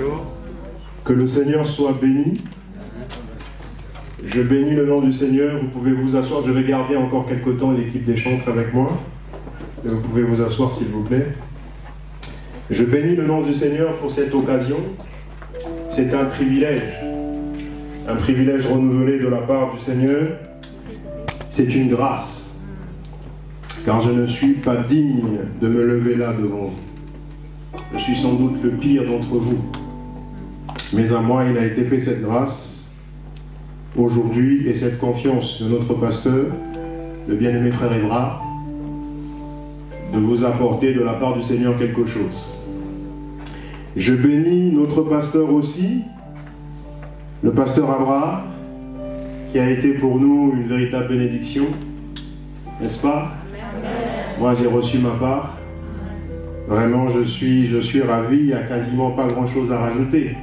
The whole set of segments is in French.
Bonjour. Que le Seigneur soit béni. Je bénis le nom du Seigneur. Vous pouvez vous asseoir. Je vais garder encore quelque temps l'équipe des chantres avec moi. Et vous pouvez vous asseoir s'il vous plaît. Je bénis le nom du Seigneur pour cette occasion. C'est un privilège renouvelé de la part du Seigneur. C'est une grâce. Car je ne suis pas digne de me lever là devant vous. Je suis sans doute le pire d'entre vous. Mais à moi, il a été fait cette grâce aujourd'hui et cette confiance de notre pasteur, le bien-aimé frère Évra, de vous apporter de la part du Seigneur quelque chose. Je bénis notre pasteur aussi, le pasteur Abraham, qui a été pour nous une véritable bénédiction, n'est-ce pas? Moi, j'ai reçu ma part. Vraiment, je suis ravi, il n'y a quasiment pas grand-chose à rajouter.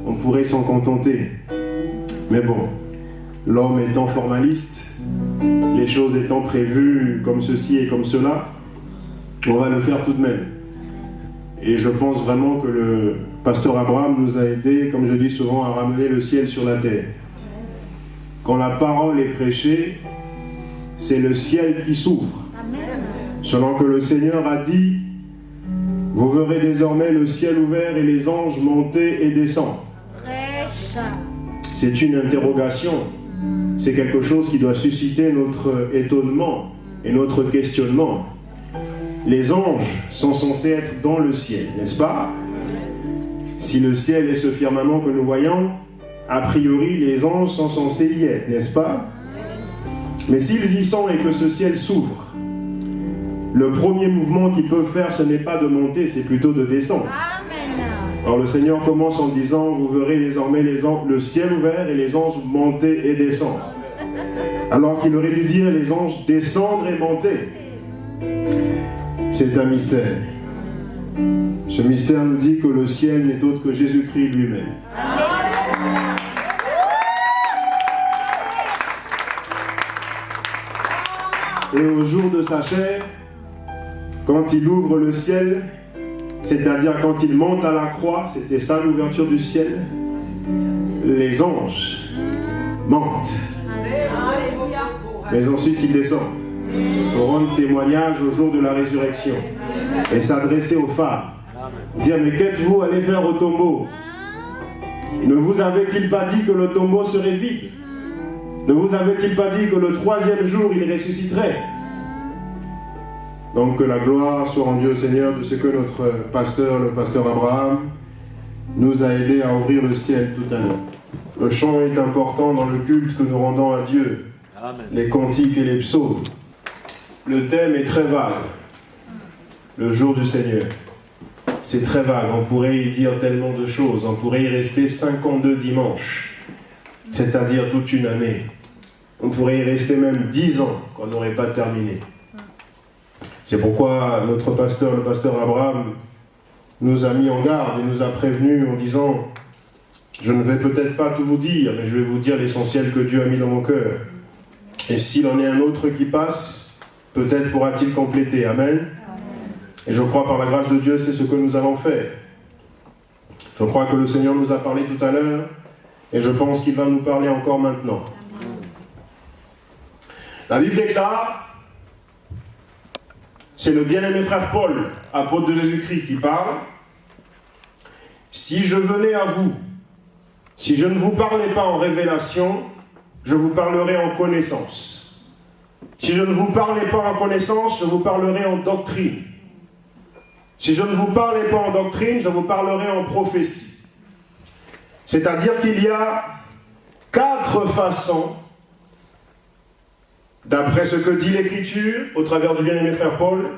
On pourrait s'en contenter. Mais bon, l'homme étant formaliste, les choses étant prévues comme ceci et comme cela, on va le faire tout de même. Et je pense vraiment que le pasteur Abraham nous a aidés, comme je dis souvent, à ramener le ciel sur la terre. Quand la parole est prêchée, c'est le ciel qui s'ouvre. Selon que le Seigneur a dit, vous verrez désormais le ciel ouvert et les anges monter et descendre. C'est une interrogation. C'est quelque chose qui doit susciter notre étonnement et notre questionnement. Les anges sont censés être dans le ciel, n'est-ce pas? Si le ciel est ce firmament que nous voyons, a priori, les anges sont censés y être, n'est-ce pas? Mais s'ils y sont et que ce ciel s'ouvre, le premier mouvement qu'ils peuvent faire, ce n'est pas de monter, c'est plutôt de descendre. Alors le Seigneur commence en disant, vous verrez désormais le ciel ouvert et les anges monter et descendre. Alors qu'il aurait dû dire les anges descendre et monter. C'est un mystère. Ce mystère nous dit que le ciel n'est autre que Jésus-Christ lui-même. Et au jour de sa chair, quand il ouvre le ciel, c'est-à-dire quand il monte à la croix, c'était ça l'ouverture du ciel, les anges montent. Mais ensuite ils descendent pour rendre témoignage au jour de la résurrection et s'adresser aux femmes. Dire, mais qu'êtes-vous allé faire au tombeau? Ne vous avait-il pas dit que le tombeau serait vide? Ne vous avait-il pas dit que le troisième jour il ressusciterait? Donc que la gloire soit rendue au Seigneur de ce que notre pasteur, le pasteur Abraham, nous a aidé à ouvrir le ciel tout à l'heure. Le chant est important dans le culte que nous rendons à Dieu. Amen. Les cantiques et les psaumes. Le thème est très vague. Le jour du Seigneur. C'est très vague. On pourrait y dire tellement de choses. On pourrait y rester 52 dimanches. C'est-à-dire toute une année. On pourrait y rester même 10 ans qu'on n'aurait pas terminé. C'est pourquoi notre pasteur, le pasteur Abraham, nous a mis en garde et nous a prévenus en disant, je ne vais peut-être pas tout vous dire, mais je vais vous dire l'essentiel que Dieu a mis dans mon cœur. Et s'il en est un autre qui passe, peut-être pourra-t-il compléter. Amen. Et je crois par la grâce de Dieu, c'est ce que nous allons faire. Je crois que le Seigneur nous a parlé tout à l'heure, et je pense qu'il va nous parler encore maintenant. La Bible déclare, c'est le bien-aimé frère Paul, apôtre de Jésus-Christ, qui parle. Si je venais à vous, si je ne vous parlais pas en révélation, je vous parlerai en connaissance. Si je ne vous parlais pas en connaissance, je vous parlerai en doctrine. Si je ne vous parlais pas en doctrine, je vous parlerai en prophétie. C'est-à-dire qu'il y a 4 façons, d'après ce que dit l'Écriture, au travers du bien-aimé frère Paul,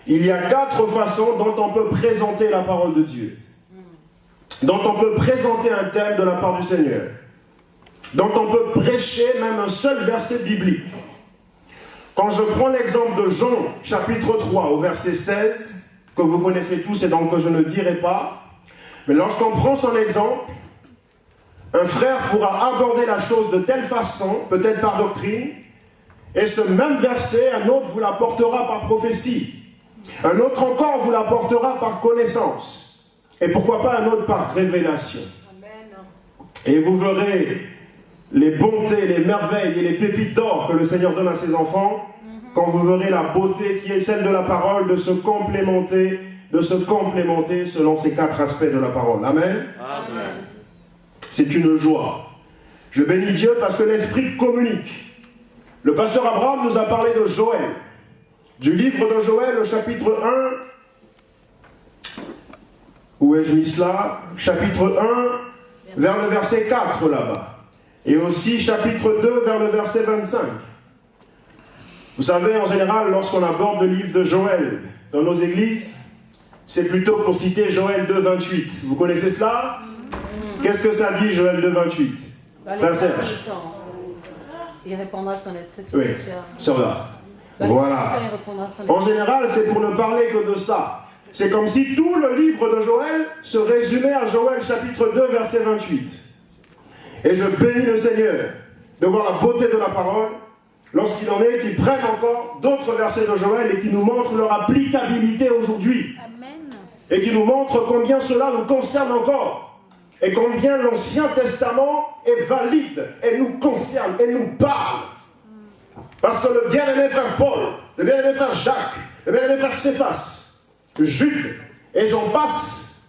il y a 4 façons dont on peut présenter la parole de Dieu, dont on peut présenter un thème de la part du Seigneur, dont on peut prêcher même un seul verset biblique. Quand je prends l'exemple de Jean, chapitre 3, au verset 16, que vous connaissez tous et donc que je ne dirai pas, mais lorsqu'on prend son exemple, un frère pourra aborder la chose de telle façon, peut-être par doctrine, et ce même verset, un autre vous l'apportera par prophétie. Un autre encore vous l'apportera par connaissance. et pourquoi pas un autre par révélation. Et vous verrez les bontés, les merveilles et les pépites d'or que le Seigneur donne à ses enfants, quand vous verrez la beauté qui est celle de la parole, de se complémenter selon ces 4 aspects de la parole. Amen. Amen. C'est une joie. Je bénis Dieu parce que l'Esprit communique. Le pasteur Abraham nous a parlé de Joël. Du livre de Joël, le chapitre 1. Où ai-je mis cela? Chapitre 1, vers le verset 4 là-bas. Et aussi chapitre 2, vers le verset 25. Vous savez, en général, lorsqu'on aborde le livre de Joël dans nos églises, c'est plutôt pour citer Joël 2, 28. Vous connaissez cela? Qu'est-ce que ça dit, Joël 2, 28? Frère Serge. Il répondra de son esprit sur oui, sur là. Voilà. En général, c'est pour ne parler que de ça. C'est comme si tout le livre de Joël se résumait à Joël chapitre 2, verset 28. Et je bénis le Seigneur de voir la beauté de la parole, lorsqu'il en est qui prennent encore d'autres versets de Joël et qui nous montrent leur applicabilité aujourd'hui. Amen. Et qui nous montrent combien cela nous concerne encore. Et combien l'Ancien Testament est valide et nous concerne et nous parle. Parce que le bien-aimé frère Paul, le bien-aimé frère Jacques, le bien-aimé frère Céphas, Jude et j'en passe,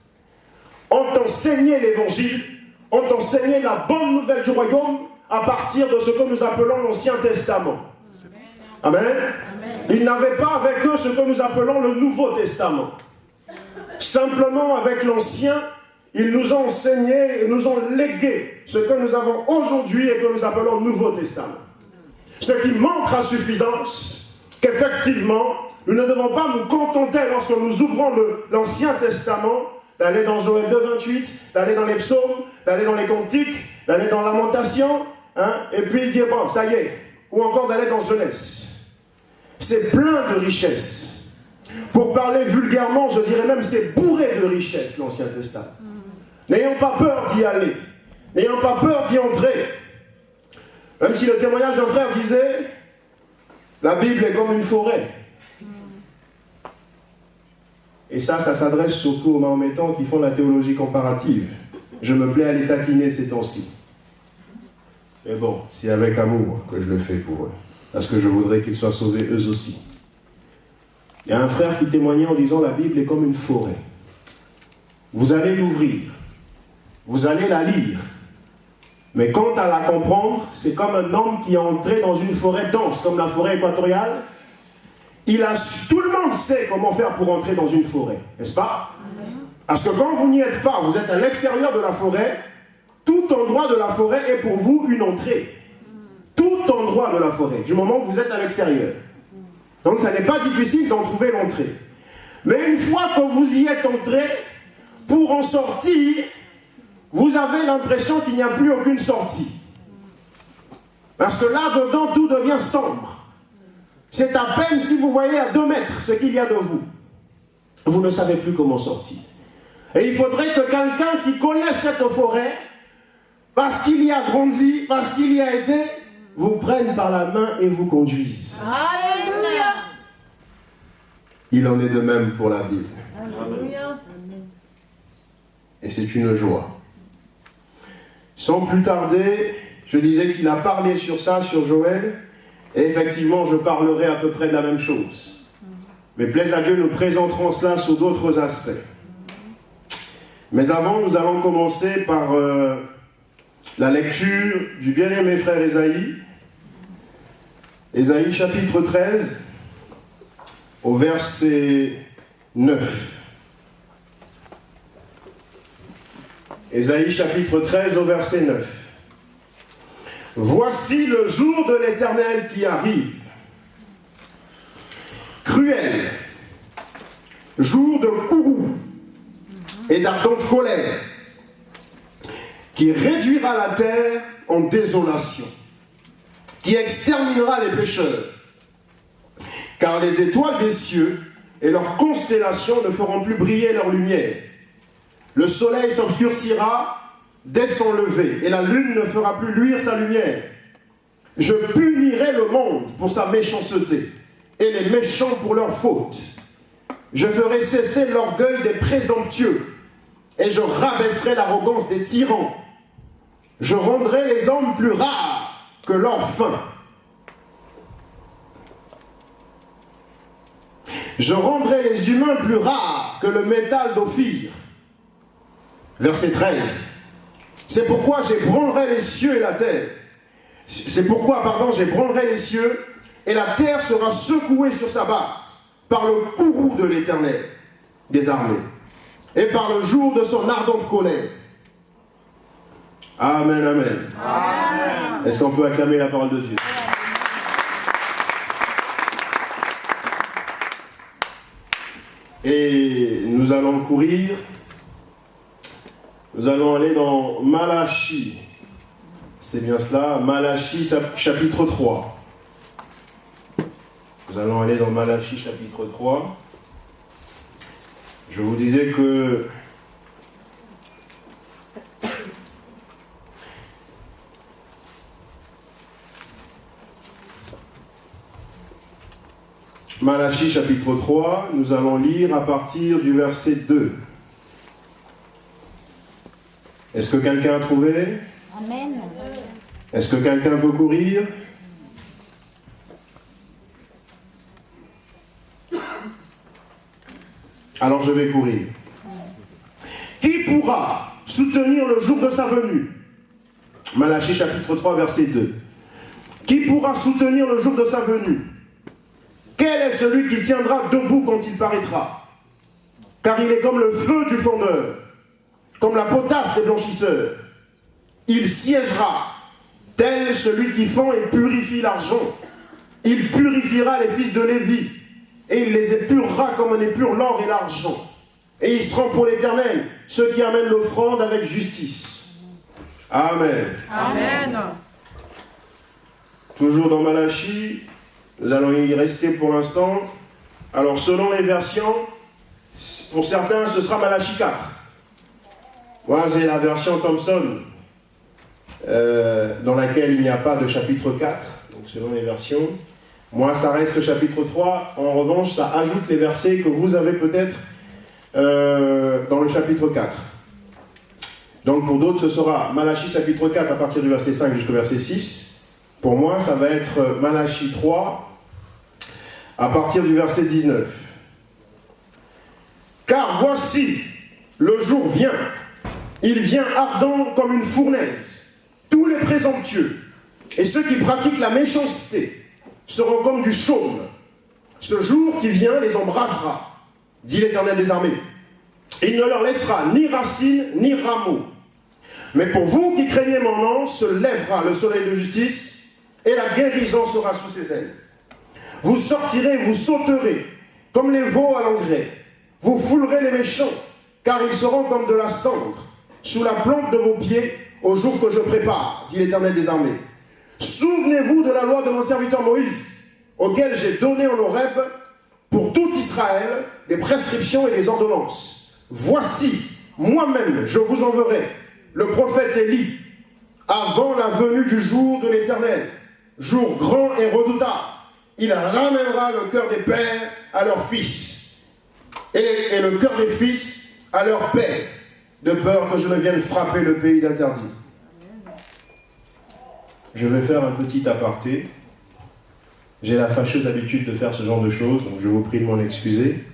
ont enseigné l'évangile, ont enseigné la bonne nouvelle du royaume à partir de ce que nous appelons l'Ancien Testament. Amen. Amen. Ils n'avaient pas avec eux ce que nous appelons le Nouveau Testament. Simplement avec l'Ancien, ils nous ont enseigné et nous ont légué ce que nous avons aujourd'hui et que nous appelons Nouveau Testament. Ce qui montre à suffisance qu'effectivement, nous ne devons pas nous contenter lorsque nous ouvrons l'Ancien Testament, d'aller dans Joël 2, 28, d'aller dans les psaumes, d'aller dans les cantiques, d'aller dans Lamentation, et puis dire, bon, ça y est, ou encore d'aller dans Genèse. C'est plein de richesses. Pour parler vulgairement, je dirais même, c'est bourré de richesses, l'Ancien Testament. N'ayons pas peur d'y aller. N'ayons pas peur d'y entrer. Même si le témoignage d'un frère disait, la Bible est comme une forêt. Et ça s'adresse surtout aux mahométans qui font la théologie comparative. Je me plais à les taquiner ces temps-ci. Mais bon, c'est avec amour que je le fais pour eux. Parce que je voudrais qu'ils soient sauvés eux aussi. Il y a un frère qui témoignait en disant, la Bible est comme une forêt. Vous allez l'ouvrir. Vous allez la lire. Mais quant à la comprendre, c'est comme un homme qui est entré dans une forêt dense, comme la forêt équatoriale. Tout le monde sait comment faire pour entrer dans une forêt, n'est-ce pas? Parce que quand vous n'y êtes pas, vous êtes à l'extérieur de la forêt, tout endroit de la forêt est pour vous une entrée. Tout endroit de la forêt, du moment où vous êtes à l'extérieur. Donc ça n'est pas difficile d'en trouver l'entrée. Mais une fois que vous y êtes entré, pour en sortir, vous avez l'impression qu'il n'y a plus aucune sortie. Parce que là-dedans, tout devient sombre. C'est à peine si vous voyez à 2 mètres ce qu'il y a de vous. Vous ne savez plus comment sortir. Et il faudrait que quelqu'un qui connaît cette forêt, parce qu'il y a grandi, parce qu'il y a été, vous prenne par la main et vous conduise. Alléluia. Il en est de même pour la Bible. Alléluia. Et c'est une joie. Sans plus tarder, je disais qu'il a parlé sur ça, sur Joël, et effectivement, je parlerai à peu près de la même chose. Mais plaise à Dieu, nous présenterons cela sous d'autres aspects. Mais avant, nous allons commencer par la lecture du bien-aimé frère Ésaïe. Ésaïe chapitre 13, au verset 9. Ésaïe chapitre 13 au verset 9. Voici le jour de l'Éternel qui arrive. Cruel, jour de courroux et d'ardente colère, qui réduira la terre en désolation, qui exterminera les pécheurs. Car les étoiles des cieux et leurs constellations ne feront plus briller leur lumière. Le soleil s'obscurcira dès son lever, et la lune ne fera plus luire sa lumière. Je punirai le monde pour sa méchanceté, et les méchants pour leurs fautes. Je ferai cesser l'orgueil des présomptueux, et je rabaisserai l'arrogance des tyrans. Je rendrai les hommes plus rares que l'or fin. Je rendrai les humains plus rares que le métal d'Ophir. Verset 13. C'est pourquoi j'ébranlerai les cieux et la terre. J'ébranlerai les cieux et la terre sera secouée sur sa base par le courroux de l'Éternel des armées et par le jour de son ardente colère. Amen, amen. Amen. Est-ce qu'on peut acclamer la parole de Dieu? Et nous allons courir. Nous allons aller dans Malachie. C'est bien cela, Malachie chapitre 3. Nous allons aller dans Malachie chapitre 3. Je vous disais que Malachie chapitre 3, nous allons lire à partir du verset 2. Est-ce que quelqu'un a trouvé? Amen. Est-ce que quelqu'un peut courir? Alors je vais courir. Qui pourra soutenir le jour de sa venue? Malachie chapitre 3 verset 2. Qui pourra soutenir le jour de sa venue? Quel est celui qui tiendra debout quand il paraîtra? Car il est comme le feu du fondeur, comme la potasse des blanchisseurs. Il siégera, tel celui qui fend et purifie l'argent. Il purifiera les fils de Lévi, et il les épurera comme on épure l'or et l'argent. Et ils seront pour l'Éternel ceux qui amènent l'offrande avec justice. Amen. Amen. Toujours dans Malachie, nous allons y rester pour l'instant. Alors selon les versions, pour certains ce sera Malachie 4. Moi j'ai la version Thompson, dans laquelle il n'y a pas de chapitre 4, donc selon les versions. Moi ça reste le chapitre 3, en revanche ça ajoute les versets que vous avez peut-être dans le chapitre 4. Donc pour d'autres ce sera Malachie chapitre 4 à partir du verset 5 jusqu'au verset 6. Pour moi ça va être Malachie 3 à partir du verset 19. Car voici, le jour vient, il vient ardent comme une fournaise. Tous les présomptueux et ceux qui pratiquent la méchanceté seront comme du chaume. Ce jour qui vient les embrasera, dit l'Éternel des armées. Il ne leur laissera ni racine ni rameau. Mais pour vous qui craignez mon nom, se lèvera le soleil de justice et la guérison sera sous ses ailes. Vous sortirez, vous sauterez, comme les veaux à l'engrais. Vous foulerez les méchants, car ils seront comme de la cendre, sous la plante de vos pieds, au jour que je prépare, dit l'Éternel des armées. Souvenez-vous de la loi de mon serviteur Moïse, auquel j'ai donné en Horeb, pour tout Israël, des prescriptions et des ordonnances. Voici, moi-même, je vous enverrai, le prophète Élie, avant la venue du jour de l'Éternel, jour grand et redoutable. Il ramènera le cœur des pères à leurs fils, et le cœur des fils à leurs pères, de peur que je ne vienne frapper le pays d'interdit. Je vais faire un petit aparté. J'ai la fâcheuse habitude de faire ce genre de choses, donc je vous prie de m'en excuser.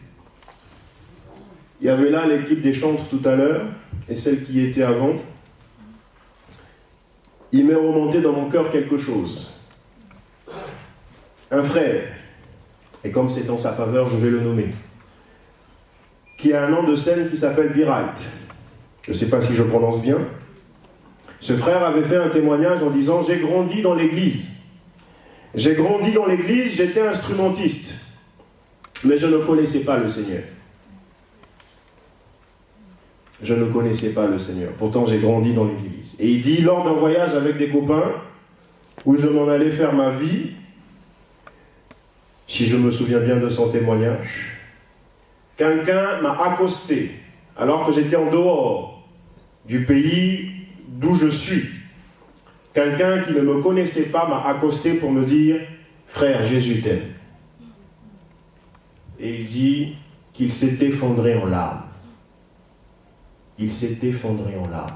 Il y avait là l'équipe des chantres tout à l'heure, et celle qui était avant. Il m'est remonté dans mon cœur quelque chose. Un frère, et comme c'est en sa faveur, je vais le nommer, qui a un nom de scène qui s'appelle Biralt. Je ne sais pas si je prononce bien. Ce frère avait fait un témoignage en disant « J'ai grandi dans l'église. J'ai grandi dans l'église, j'étais instrumentiste, mais je ne connaissais pas le Seigneur. Je ne connaissais pas le Seigneur. Pourtant, j'ai grandi dans l'église. » Et il dit, lors d'un voyage avec des copains, où je m'en allais faire ma vie, si je me souviens bien de son témoignage, quelqu'un m'a accosté, alors que j'étais en dehors du pays d'où je suis. Quelqu'un qui ne me connaissait pas m'a accosté pour me dire « Frère, Jésus t'aime ». Et il dit qu'il s'est effondré en larmes. il s'est effondré en larmes.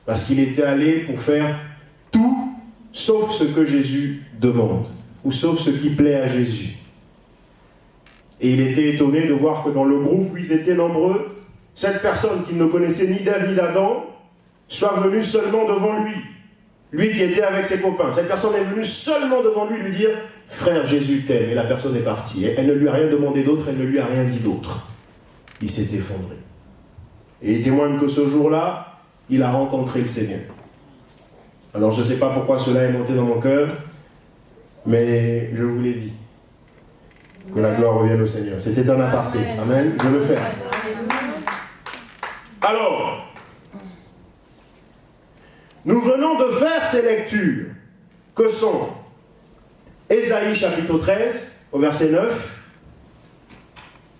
Parce qu'il était allé pour faire tout sauf ce que Jésus demande, ou sauf ce qui plaît à Jésus. Et il était étonné de voir que dans le groupe où ils étaient nombreux, cette personne qui ne connaissait ni David, Adam, soit venue seulement devant lui. Lui qui était avec ses copains. Cette personne est venue seulement devant lui dire « Frère, Jésus t'aime » et la personne est partie. Elle ne lui a rien demandé d'autre, elle ne lui a rien dit d'autre. Il s'est effondré. Et il témoigne que ce jour-là, il a rencontré le Seigneur. Alors je ne sais pas pourquoi cela est monté dans mon cœur, mais je vous l'ai dit. Que la gloire revienne au Seigneur. C'était un aparté. Amen. Je le fais. Alors, nous venons de faire ces lectures que sont Ésaïe chapitre 13 au verset 9,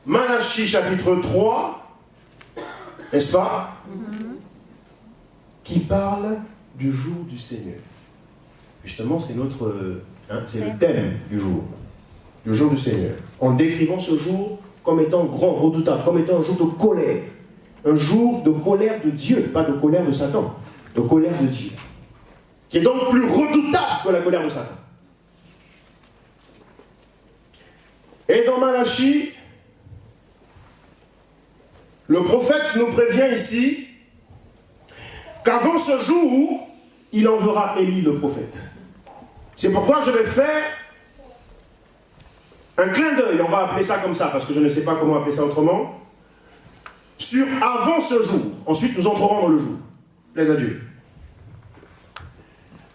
Malachie chapitre 3, n'est-ce pas, qui parle du jour du Seigneur. Justement, c'est c'est le thème du jour du Seigneur. En décrivant ce jour comme étant grand, redoutable, comme étant un jour de colère. Un jour de colère de Dieu, pas de colère de Satan, de colère de Dieu. Qui est donc plus redoutable que la colère de Satan. Et dans Malachie, le prophète nous prévient ici qu'avant ce jour, il enverra Élie le prophète. C'est pourquoi je vais faire un clin d'œil, on va appeler ça comme ça, parce que je ne sais pas comment appeler ça autrement, sur avant ce jour. Ensuite, nous entrerons dans le jour. Plaise à Dieu.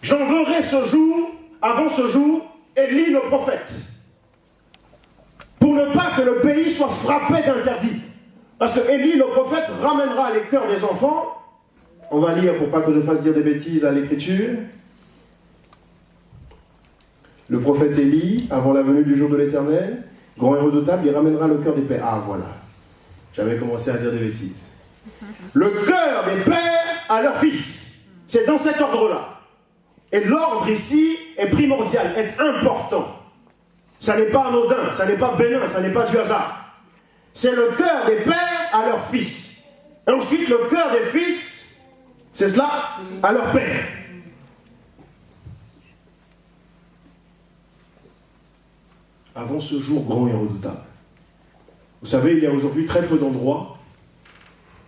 J'enverrai ce jour, avant ce jour, Élie le prophète, pour ne pas que le pays soit frappé d'interdit. Parce que Élie le prophète ramènera les cœurs des enfants. On va lire pour pas que je fasse dire des bêtises à l'écriture. Le prophète Élie, avant la venue du jour de l'Éternel, grand et redoutable, il ramènera le cœur des pères. Ah voilà, j'avais commencé à dire des bêtises. Le cœur des pères à leurs fils. C'est dans cet ordre-là. Et l'ordre ici est primordial, est important. Ça n'est pas anodin, ça n'est pas bénin, ça n'est pas du hasard. C'est le cœur des pères à leurs fils. Et ensuite le cœur des fils, c'est cela, à leur père. Avant ce jour grand et redoutable. Vous savez, il y a aujourd'hui très peu d'endroits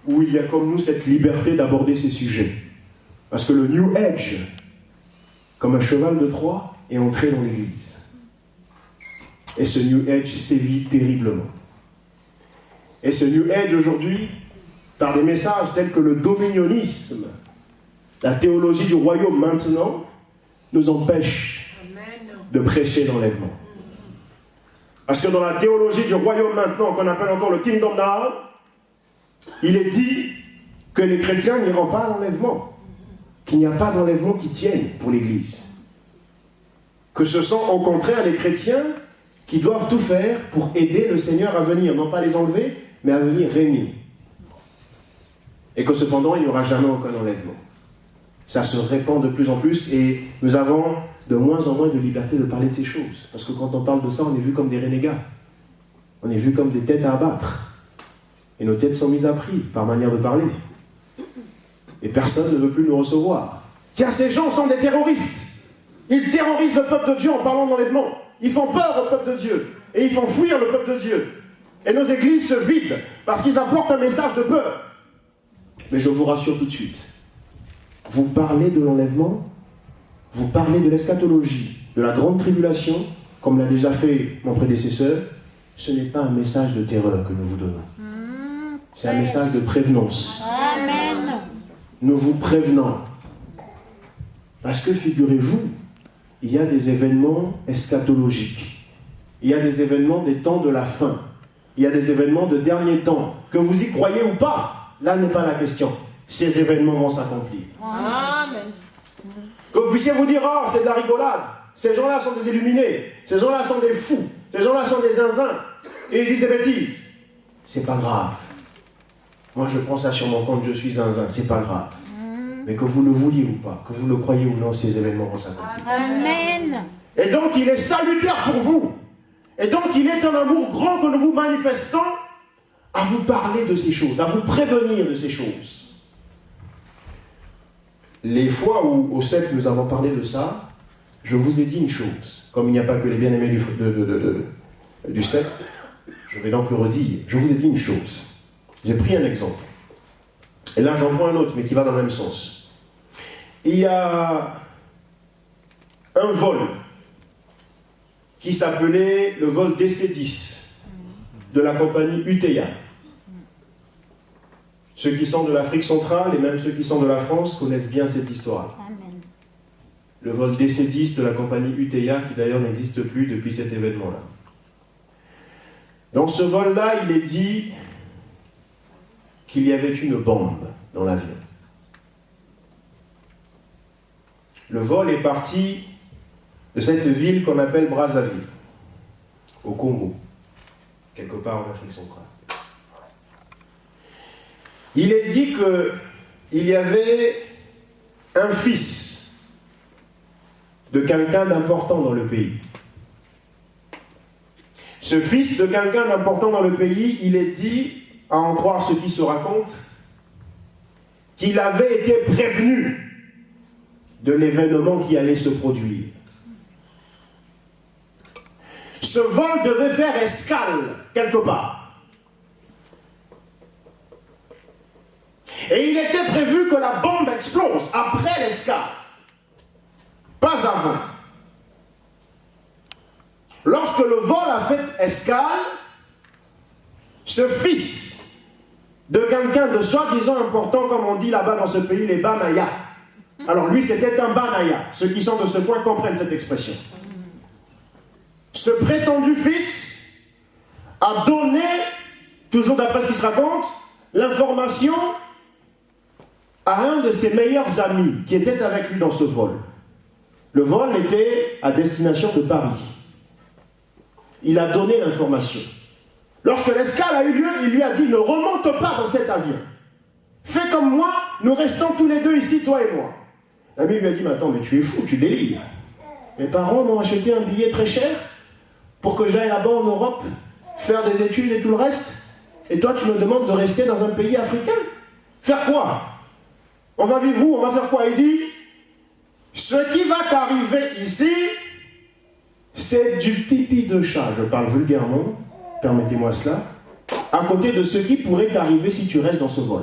où il y a comme nous cette liberté d'aborder ces sujets. Parce que le New Age, comme un cheval de Troie, est entré dans l'Église. Et ce New Age sévit terriblement. Et ce New Age aujourd'hui, par des messages tels que le dominionnisme, la théologie du royaume maintenant, nous empêche de prêcher l'enlèvement. Parce que dans la théologie du royaume maintenant, qu'on appelle encore le Kingdom Now, il est dit que les chrétiens n'iront pas à l'enlèvement, qu'il n'y a pas d'enlèvement qui tienne pour l'Église. Que ce sont au contraire les chrétiens qui doivent tout faire pour aider le Seigneur à venir, non pas les enlever, mais à venir régner. Et que cependant, il n'y aura jamais aucun enlèvement. Ça se répand de plus en plus et nous avons de moins en moins de liberté de parler de ces choses. Parce que quand on parle de ça, on est vu comme des renégats. On est vu comme des têtes à abattre. Et nos têtes sont mises à prix par manière de parler. Et personne ne veut plus nous recevoir. Tiens, ces gens sont des terroristes. Ils terrorisent le peuple de Dieu en parlant d'enlèvement. Ils font peur au peuple de Dieu. Et ils font fuir le peuple de Dieu. Et nos églises se vident parce qu'ils apportent un message de peur. Mais je vous rassure tout de suite. Vous parlez de l'enlèvement, vous parlez de l'eschatologie, de la grande tribulation, comme l'a déjà fait mon prédécesseur. Ce n'est pas un message de terreur que nous vous donnons. C'est un message de prévenance. Amen. Nous vous prévenons. Parce que figurez-vous, il y a des événements eschatologiques. Il y a des événements des temps de la fin. Il y a des événements de dernier temps. Que vous y croyez ou pas, là n'est pas la question. Ces événements vont s'accomplir. Amen. Que vous puissiez vous dire, oh, c'est de la rigolade. Ces gens-là sont des illuminés. Ces gens-là sont des fous. Ces gens-là sont des zinzins. Et ils disent des bêtises. C'est pas grave. Moi, je prends ça sur mon compte, je suis zinzin. C'est pas grave. Mais que vous le vouliez ou pas, que vous le croyez ou non, ces événements vont s'accomplir. Amen. Et donc, il est salutaire pour vous. Et donc, il est un amour grand que nous vous manifestons à vous parler de ces choses, à vous prévenir de ces choses. Les fois où au CEP nous avons parlé de ça, je vous ai dit une chose. Comme il n'y a pas que les bien-aimés du CEP, je vais donc le redire. Je vous ai dit une chose. J'ai pris un exemple. Et là, j'en prends un autre, mais qui va dans le même sens. Il y a un vol qui s'appelait le vol DC-10 de la compagnie UTEA. Ceux qui sont de l'Afrique centrale et même ceux qui sont de la France connaissent bien cette histoire. Le vol DC-10 de la compagnie UTEA, qui d'ailleurs n'existe plus depuis cet événement-là. Dans ce vol-là, il est dit qu'il y avait une bombe dans l'avion. Le vol est parti de cette ville qu'on appelle Brazzaville, au Congo, quelque part en Afrique centrale. Il est dit qu'il y avait un fils de quelqu'un d'important dans le pays. Ce fils de quelqu'un d'important dans le pays, il est dit, à en croire ce qui se raconte, qu'il avait été prévenu de l'événement qui allait se produire. Ce vol devait faire escale quelque part. Et il était prévu que la bombe explose après l'escale. Pas avant. Lorsque le vol a fait escale, ce fils de quelqu'un de soi-disant important, comme on dit là-bas dans ce pays, les Banaya. Alors lui, c'était un Banaya. Ceux qui sont de ce coin comprennent cette expression. Ce prétendu fils a donné, toujours d'après ce qui se raconte, l'information à un de ses meilleurs amis qui était avec lui dans ce vol. Le vol était à destination de Paris. Il a donné l'information. Lorsque l'escale a eu lieu, il lui a dit « Ne remonte pas dans cet avion. Fais comme moi, nous restons tous les deux ici, toi et moi. » L'ami lui a dit « Mais attends, mais tu es fou, tu délires. Mes parents m'ont acheté un billet très cher pour que j'aille là-bas en Europe faire des études et tout le reste. Et toi, tu me demandes de rester dans un pays africain. Faire quoi? On va vivre où? On va faire quoi? » Il dit « Ce qui va t'arriver ici, c'est du pipi de chat. » Je parle vulgairement, permettez-moi cela. À côté de ce qui pourrait t'arriver si tu restes dans ce vol.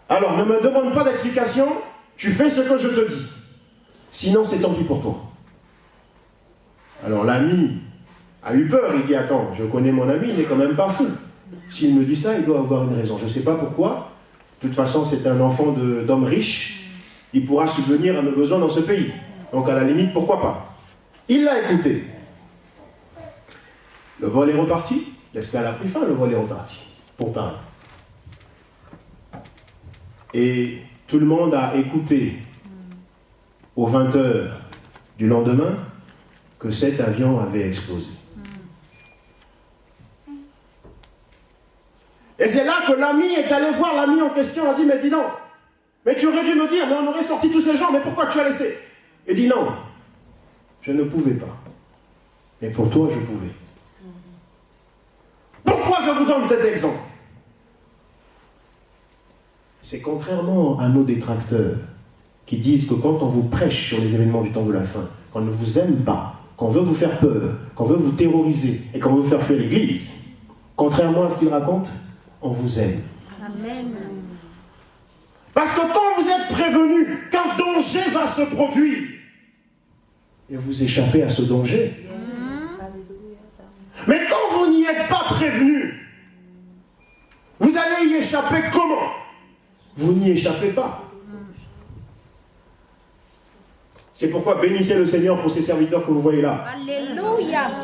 Alors, ne me demande pas d'explication, tu fais ce que je te dis. Sinon, c'est tant pis pour toi. Alors, l'ami a eu peur. Il dit, attends, je connais mon ami, il n'est quand même pas fou. S'il me dit ça, il doit avoir une raison. Je ne sais pas pourquoi. De toute façon, c'est un enfant d'homme riche. Il pourra subvenir à nos besoins dans ce pays. Donc, à la limite, pourquoi pas? Il l'a écouté. Le vol est reparti. L'escale a pris fin, le vol est reparti. Pour Paris. Et tout le monde a écouté aux 20h du lendemain que cet avion avait explosé. Et c'est là que l'ami est allé voir l'ami en question, a dit, mais dis donc, mais tu aurais dû me dire, mais on aurait sorti tous ces gens, mais pourquoi tu as laissé? Il dit non, je ne pouvais pas. Mais pour toi, je pouvais. Pourquoi je vous donne cet exemple? C'est contrairement à nos détracteurs qui disent que quand on vous prêche sur les événements du temps de la fin, qu'on ne vous aime pas, qu'on veut vous faire peur, qu'on veut vous terroriser et qu'on veut vous faire fuir l'église, contrairement à ce qu'ils racontent, on vous aime. Amen. Parce que quand vous êtes prévenu qu'un danger va se produire, et vous échappez à ce danger. Mais quand vous n'y êtes pas prévenu, vous allez y échapper comment? Vous n'y échappez pas. C'est pourquoi bénissez le Seigneur pour ces serviteurs que vous voyez là. Alléluia.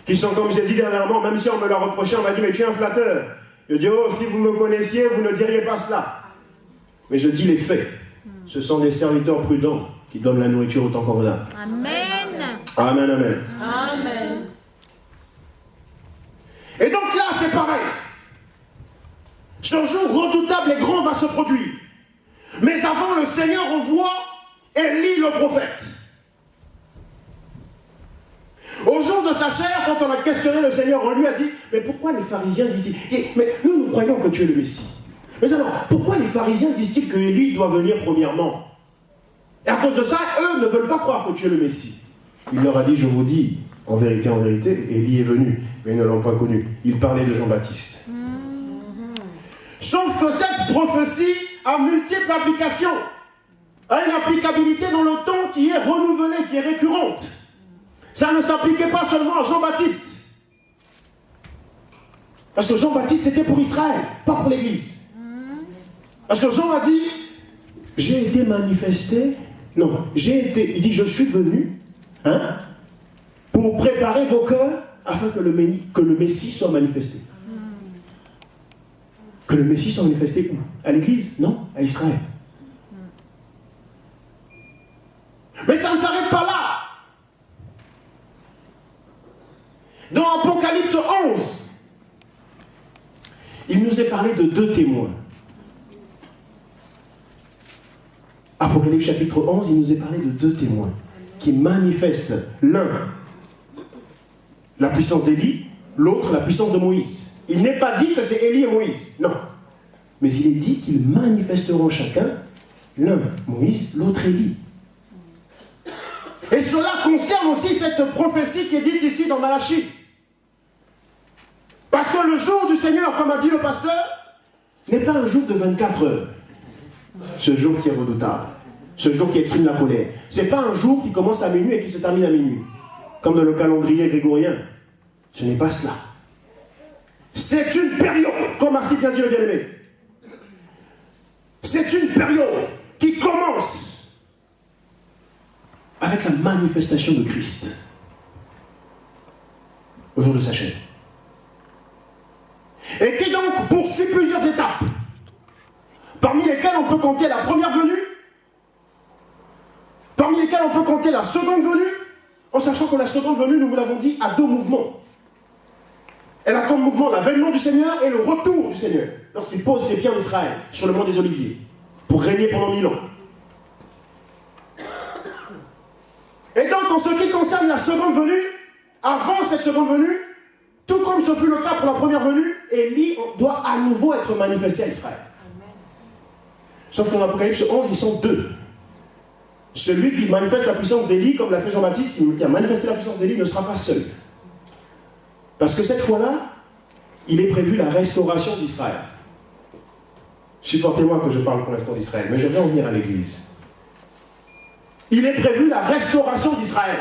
Qui sont, comme j'ai dit dernièrement, même si on me l'a reproché, on m'a dit, mais tu es un flatteur. Je dis, oh, si vous me connaissiez, vous ne diriez pas cela. Mais je dis les faits. Ce sont des serviteurs prudents qui donnent la nourriture autant convenable. Amen. Amen, amen. Amen. Et donc là, c'est pareil. Ce jour redoutable et grand va se produire. Mais avant, le Seigneur envoie Élie le prophète. Au jour de sa chair, quand on a questionné le Seigneur, on lui a dit, mais pourquoi les pharisiens disent-ils, mais nous croyons que tu es le Messie. Mais alors, pourquoi les pharisiens disent-ils que Élie doit venir premièrement? Et à cause de ça, eux ne veulent pas croire que tu es le Messie. Il leur a dit, je vous dis, en vérité, Élie est venu, mais ils ne l'ont pas connu. Il parlait de Jean-Baptiste. Sauf que cette prophétie a multiples applications, a une applicabilité dans le temps qui est renouvelée, qui est récurrente. Ça ne s'appliquait pas seulement à Jean-Baptiste. Parce que Jean-Baptiste, c'était pour Israël, pas pour l'Église. Parce que Jean a dit, j'ai été manifesté, il dit, je suis venu, pour préparer vos cœurs, afin que le Messie soit manifesté. Que le Messie soit manifesté où? À l'Église? Non, à Israël. Mais ça ne s'arrête pas là. Dans Apocalypse 11, il nous est parlé de 2 témoins. Apocalypse chapitre 11, il nous est parlé de 2 témoins qui manifestent l'un la puissance d'Élie, l'autre la puissance de Moïse. Il n'est pas dit que c'est Élie et Moïse, non. Mais il est dit qu'ils manifesteront chacun, l'un Moïse, l'autre Élie. Et cela concerne aussi cette prophétie qui est dite ici dans Malachie. Parce que le jour du Seigneur, comme a dit le pasteur, n'est pas un jour de 24 heures. Ce jour qui est redoutable, ce jour qui exprime la colère. Ce n'est pas un jour qui commence à minuit et qui se termine à minuit, comme dans le calendrier grégorien. Ce n'est pas cela. C'est une période, comme Marcy vient de dire le bien-aimé. C'est une période qui commence avec la manifestation de Christ au jour de sa chair. Et qui donc poursuit plusieurs étapes, parmi lesquelles on peut compter la première venue, parmi lesquelles on peut compter la seconde venue, en sachant que la seconde venue, nous vous l'avons dit, a 2 mouvements. Elle a comme mouvement l'avènement du Seigneur et le retour du Seigneur, lorsqu'il pose ses pieds en Israël, sur le mont des Oliviers, pour régner pendant 1000 ans. Et donc, en ce qui concerne la seconde venue, avant cette seconde venue, tout comme ce fut le cas pour la première venue, Élie doit à nouveau être manifesté à Israël. Sauf qu'en Apocalypse 11, ils sont 2. Celui qui manifeste la puissance d'Élie, comme l'a fait Jean-Baptiste, qui a manifesté la puissance d'Élie, ne sera pas seul. Parce que cette fois-là, il est prévu la restauration d'Israël. Supportez-moi que je parle pour l'instant d'Israël, mais je vais en venir à l'Église. Il est prévu la restauration d'Israël.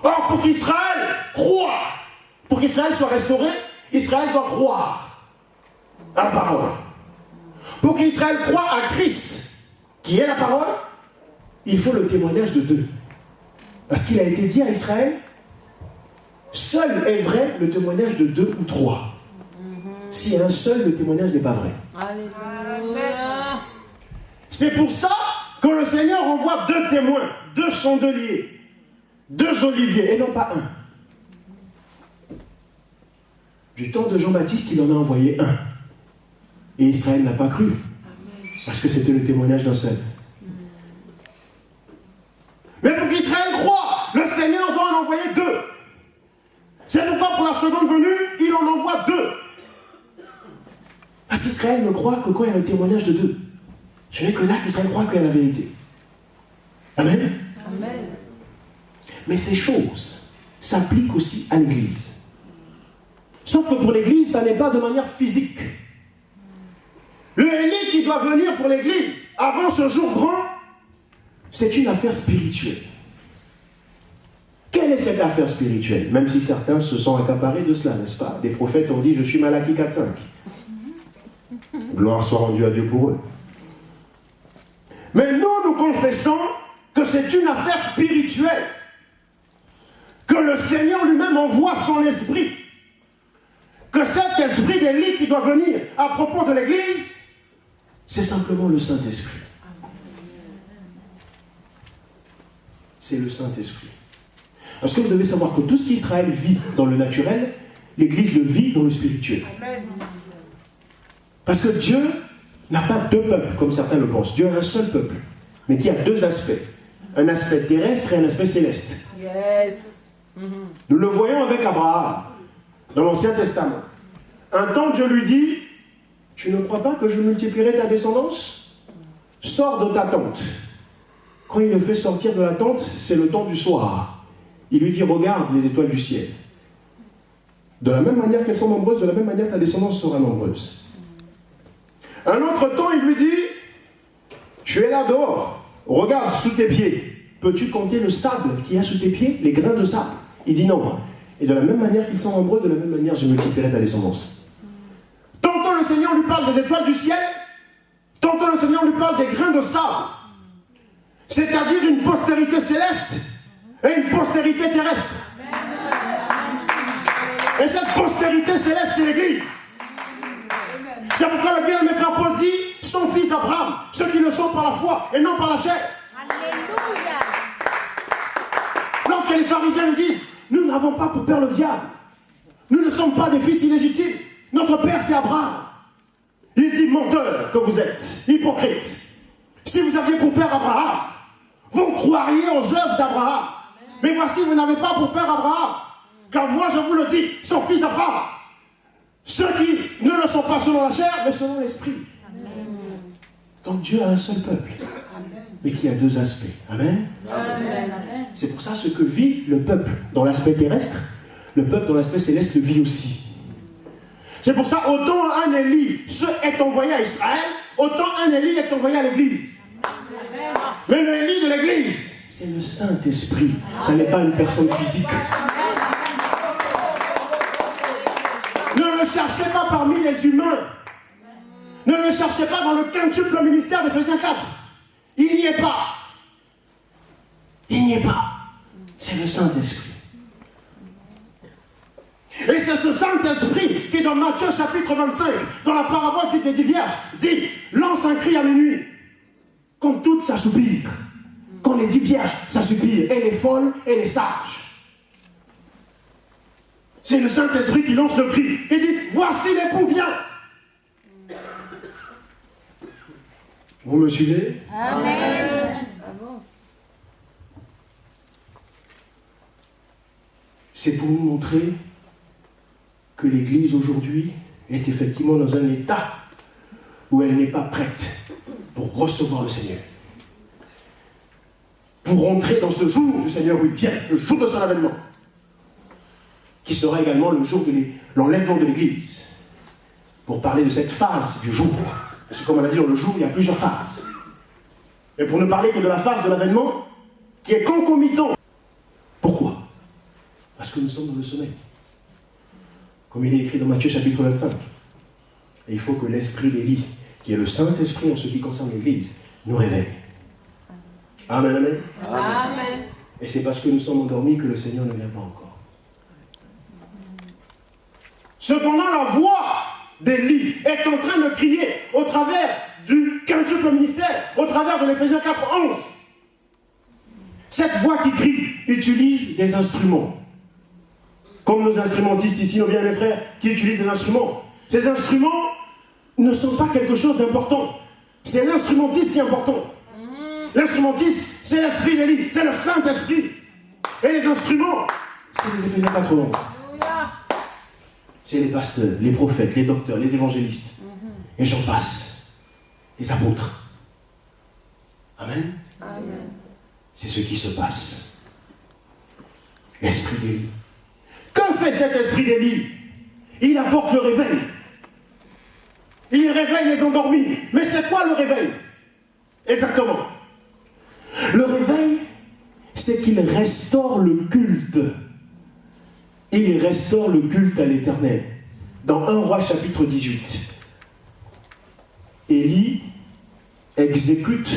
Or, pour qu'Israël croie, pour qu'Israël soit restauré, Israël doit croire à la parole. Pour qu'Israël croie à Christ, qui est la parole, il faut le témoignage de 2. Parce qu'il a été dit à Israël, seul est vrai le témoignage de 2 ou 3. S'il y a un seul, le témoignage n'est pas vrai. Alléluia. C'est pour ça que le Seigneur envoie 2 témoins, 2 chandeliers, 2 oliviers, et non pas un. Du temps de Jean-Baptiste, il en a envoyé 1. Et Israël n'a pas cru. Parce que c'était le témoignage d'un seul. Mais pour qu'Israël croie, le Seigneur doit en envoyer 2. C'est pourquoi pour la seconde venue, il en envoie 2. Parce qu'Israël ne croit que quand il y a un témoignage de 2. Ce n'est que là qu'Israël croit qu'il y a la vérité. Amen. Amen. Mais ces choses s'appliquent aussi à l'Église. Sauf que pour l'Église, ça n'est pas de manière physique. Le Élie qui doit venir pour l'Église avant ce jour grand, c'est une affaire spirituelle. Quelle est cette affaire spirituelle? Même si certains se sont accaparés de cela, n'est-ce pas? Des prophètes ont dit, je suis Malachie 4.5. Gloire soit rendue à Dieu pour eux. Mais nous confessons que c'est une affaire spirituelle. Que le Seigneur lui-même envoie son esprit. Que cet esprit d'Élie qui doit venir à propos de l'Église, c'est simplement le Saint-Esprit. C'est le Saint-Esprit. Parce que vous devez savoir que tout ce qu'Israël vit dans le naturel, l'Église le vit dans le spirituel. Amen. Parce que Dieu n'a pas 2 peuples, comme certains le pensent. Dieu a un seul peuple, mais qui a 2 aspects. Un aspect terrestre et un aspect céleste. Yes. Nous le voyons avec Abraham, dans l'Ancien Testament. Un temps, Dieu lui dit, tu ne crois pas que je multiplierai ta descendance? Sors de ta tente. Quand il le fait sortir de la tente, c'est le temps du soir. Il lui dit, regarde les étoiles du ciel. De la même manière qu'elles sont nombreuses, de la même manière ta descendance sera nombreuse. Un autre temps, il lui dit, tu es là dehors, regarde sous tes pieds. Peux-tu compter le sable qu'il y a sous tes pieds, les grains de sable? Il dit non. Et de la même manière qu'ils sont nombreux, de la même manière je multiplierai ta descendance. Tantôt le Seigneur lui parle des étoiles du ciel, tantôt le Seigneur lui parle des grains de sable. C'est-à-dire une postérité céleste et une postérité terrestre. Et cette postérité céleste, c'est l'Église. C'est pourquoi le bien-aimé frère Paul dit, son fils d'Abraham, ceux qui le sont par la foi et non par la chair. Alléluia. Lorsque les pharisiens nous disent, nous n'avons pas pour père le diable, nous ne sommes pas des fils illégitimes, notre père c'est Abraham. Il dit, menteur que vous êtes, hypocrite. Si vous aviez pour père Abraham, vous croiriez aux œuvres d'Abraham. Mais voici, vous n'avez pas pour père Abraham. Car moi, je vous le dis, son fils d'Abraham. Ceux qui ne le sont pas selon la chair, mais selon l'esprit. Donc Dieu a un seul peuple, mais qui a deux aspects. Amen. Amen. C'est pour ça ce que vit le peuple dans l'aspect terrestre, le peuple dans l'aspect céleste le vit aussi. C'est pour ça, autant un Élie est envoyé à Israël, autant un Élie est envoyé à l'Église. Mais le Élie de l'Église, c'est le Saint-Esprit. Ça n'est pas une personne physique. Ne le cherchez pas parmi les humains. Ne le cherchez pas dans le quintuple ministère d'Éphésiens 4. Il n'y est pas. Il n'y est pas. C'est le Saint-Esprit. Et c'est ce Saint-Esprit qui, dans Matthieu chapitre 25, dans la parabole des 10 vierges, dit, lance un cri à minuit, quand toutes s'assoupirent, quand les 10 vierges s'assoupirent, et les folles et les sages. C'est le Saint-Esprit qui lance le cri et dit, voici l'époux vient. Vous me suivez? Amen. C'est pour nous montrer que l'Église aujourd'hui est effectivement dans un état où elle n'est pas prête pour recevoir le Seigneur. Pour rentrer dans ce jour du Seigneur où il vient, le jour de son avènement, qui sera également le jour de l'enlèvement de l'Église. Pour parler de cette phase du jour. Parce que comme on a dit, dans le jour, il y a plusieurs phases. Mais pour ne parler que de la phase de l'avènement, qui est concomitant. Pourquoi? Parce que nous sommes dans le sommeil. Comme il est écrit dans Matthieu chapitre 25. Et il faut que l'esprit d'Élie, qui est le Saint-Esprit en ce qui concerne l'Église, nous réveille. Amen, amen. Amen. Et c'est parce que nous sommes endormis que le Seigneur ne vient pas encore. Cependant, la voix d'Élie est en train de crier au travers du quintuple ministère, au travers de l'Éphésiens 4:11. Cette voix qui crie utilise des instruments. Comme nos instrumentistes ici, nos bien mes frères, qui utilisent des instruments. Ces instruments ne sont pas quelque chose d'important. C'est l'instrumentiste qui est important. L'instrumentiste, c'est l'esprit d'Élie, c'est le Saint-Esprit. Et les instruments, c'est les Éphésiens 4:11. C'est les pasteurs, les prophètes, les docteurs, les évangélistes. Et j'en passe. Les apôtres. Amen. Amen. C'est ce qui se passe. L'esprit d'Élie. Que fait cet esprit d'Élie? Il apporte le réveil. Il réveille les endormis. Mais c'est quoi le réveil? Exactement. Le réveil, c'est qu'il restaure le culte. Il restaure le culte à l'Éternel. Dans 1 Roi chapitre 18, Élie exécute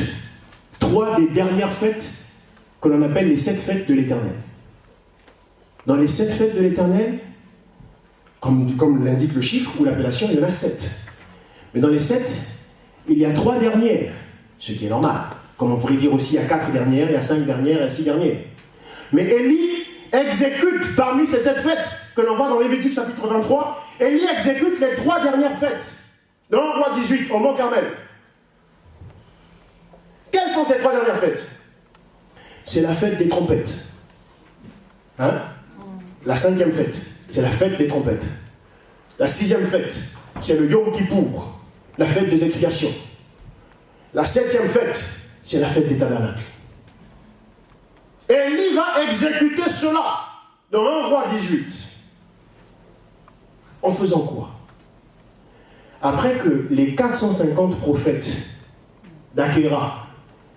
3 des dernières fêtes que l'on appelle les 7 fêtes de l'Éternel. Dans les 7 fêtes de l'Éternel, comme l'indique le chiffre ou l'appellation, il y en a 7. Mais dans les 7, il y a 3 dernières, ce qui est normal. Comme on pourrait dire aussi, il y a 4 dernières, il y a 5 dernières, il y a 6 dernières. Mais Élie exécute parmi ces 7 fêtes que l'on voit dans Lévitique chapitre 23, Élie exécute les 3 dernières fêtes. Dans 1 Roi 18, au Mont Carmel. Quelles sont ces 3 dernières fêtes? C'est la fête des trompettes. Hein? La 5e fête, c'est la fête des trompettes. La 6e fête, c'est le Yom Kippour, la fête des expiations. La 7e fête, c'est la fête des tabernacles. Élie va exécuter cela dans 1 Roi 18. En faisant quoi? Après que les 450 prophètes d'Akéra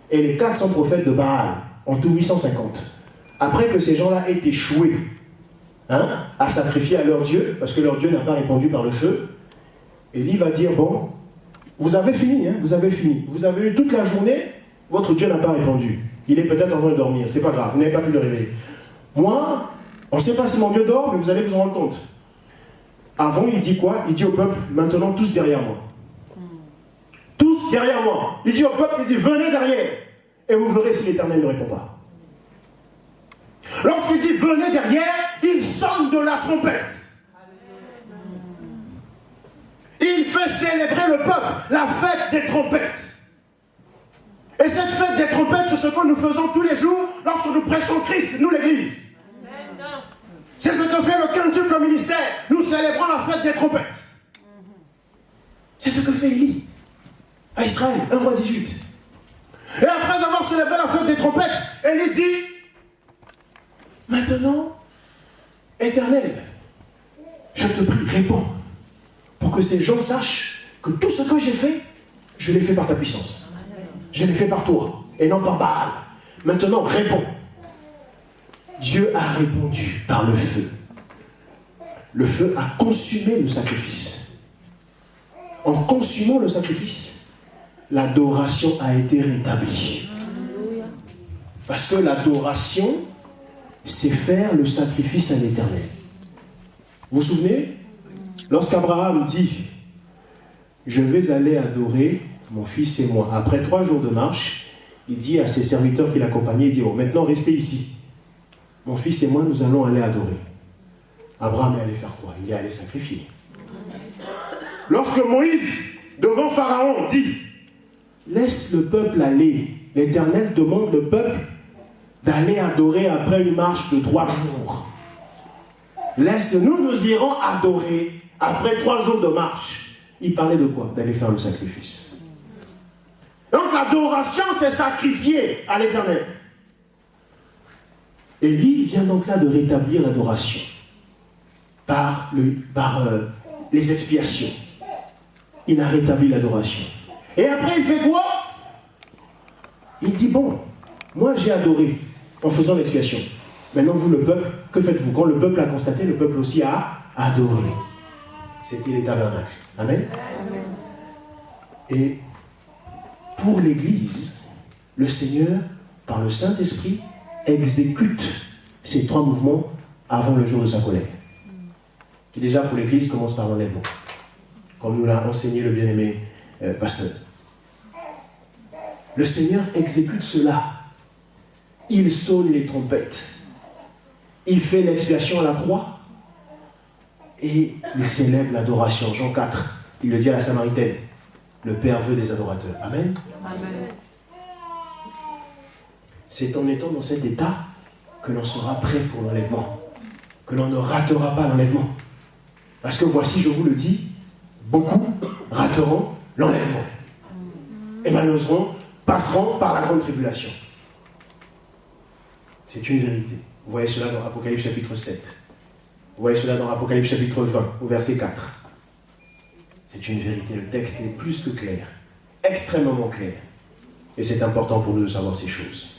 et les 400 prophètes de Baal, en tout 850, après que ces gens-là aient échoué à sacrifier à leur Dieu, parce que leur Dieu n'a pas répondu par le feu, Élie va dire, bon, vous avez fini, vous avez fini. Vous avez eu toute la journée, votre Dieu n'a pas répondu. Il est peut-être en train de dormir, c'est pas grave, vous n'avez pas pu le réveiller. Moi, on ne sait pas si mon Dieu dort, mais vous allez vous en rendre compte. Avant, il dit quoi? Il dit au peuple, maintenant tous derrière moi. Tous derrière moi. Il dit au peuple, il dit, venez derrière. Et vous verrez si l'Éternel ne répond pas. Lorsqu'il dit, venez derrière, il sonne de la trompette. Il fait célébrer le peuple, la fête des trompettes. Et cette fête des trompettes, c'est ce que nous faisons tous les jours lorsque nous prêchons Christ, nous l'Église. C'est ce que fait le quintuple ministère. Nous célébrons la fête des trompettes. C'est ce que fait Élie à Israël, 1 Roi 18. Et après avoir célébré la fête des trompettes, Élie dit, maintenant, Éternel, je te prie, réponds, pour que ces gens sachent que tout ce que j'ai fait, je l'ai fait par ta puissance. Je l'ai fait par toi, et non par Baal. Maintenant, réponds. Dieu a répondu par le feu. Le feu a consumé le sacrifice. En consumant le sacrifice, l'adoration a été rétablie. Parce que l'adoration, c'est faire le sacrifice à l'Éternel. Vous vous souvenez? Lorsqu'Abraham dit, je vais aller adorer mon fils et moi. Après 3 jours de marche, il dit à ses serviteurs qui l'accompagnaient, il dit, bon, maintenant restez ici. Mon fils et moi, nous allons aller adorer. Abraham est allé faire quoi? Il est allé sacrifier. Lorsque Moïse, devant Pharaon, dit, laisse le peuple aller. L'Éternel demande le peuple d'aller adorer après une marche de 3 jours. Laisse-nous, nous irons adorer après 3 jours de marche. Il parlait de quoi? D'aller faire le sacrifice. Donc l'adoration, c'est sacrifier à l'Éternel. Élie vient donc là de rétablir l'adoration par les expiations. Il a rétabli l'adoration. Et après, il fait quoi? Il dit, bon, moi j'ai adoré en faisant l'expiation. Maintenant, vous, le peuple, que faites-vous? Quand le peuple a constaté, le peuple aussi a adoré. C'était les tabernacles. Amen. Amen. Et pour l'Église, le Seigneur, par le Saint-Esprit, exécute ces 3 mouvements avant le jour de sa colère. Qui déjà pour l'Église commence par l'enlèvement. Comme nous l'a enseigné le bien-aimé pasteur. Le Seigneur exécute cela. Il sonne les trompettes. Il fait l'expiation à la croix. Et il célèbre l'adoration. Jean 4, il le dit à la Samaritaine. Le Père veut des adorateurs. Amen. Amen. C'est en étant dans cet état que l'on sera prêt pour l'enlèvement. Que l'on ne ratera pas l'enlèvement. Parce que voici, je vous le dis, beaucoup rateront l'enlèvement. Et malheureusement, passeront par la grande tribulation. C'est une vérité. Vous voyez cela dans Apocalypse chapitre 7. Vous voyez cela dans Apocalypse chapitre 20, au verset 4. C'est une vérité. Le texte est plus que clair. Extrêmement clair. Et c'est important pour nous de savoir ces choses.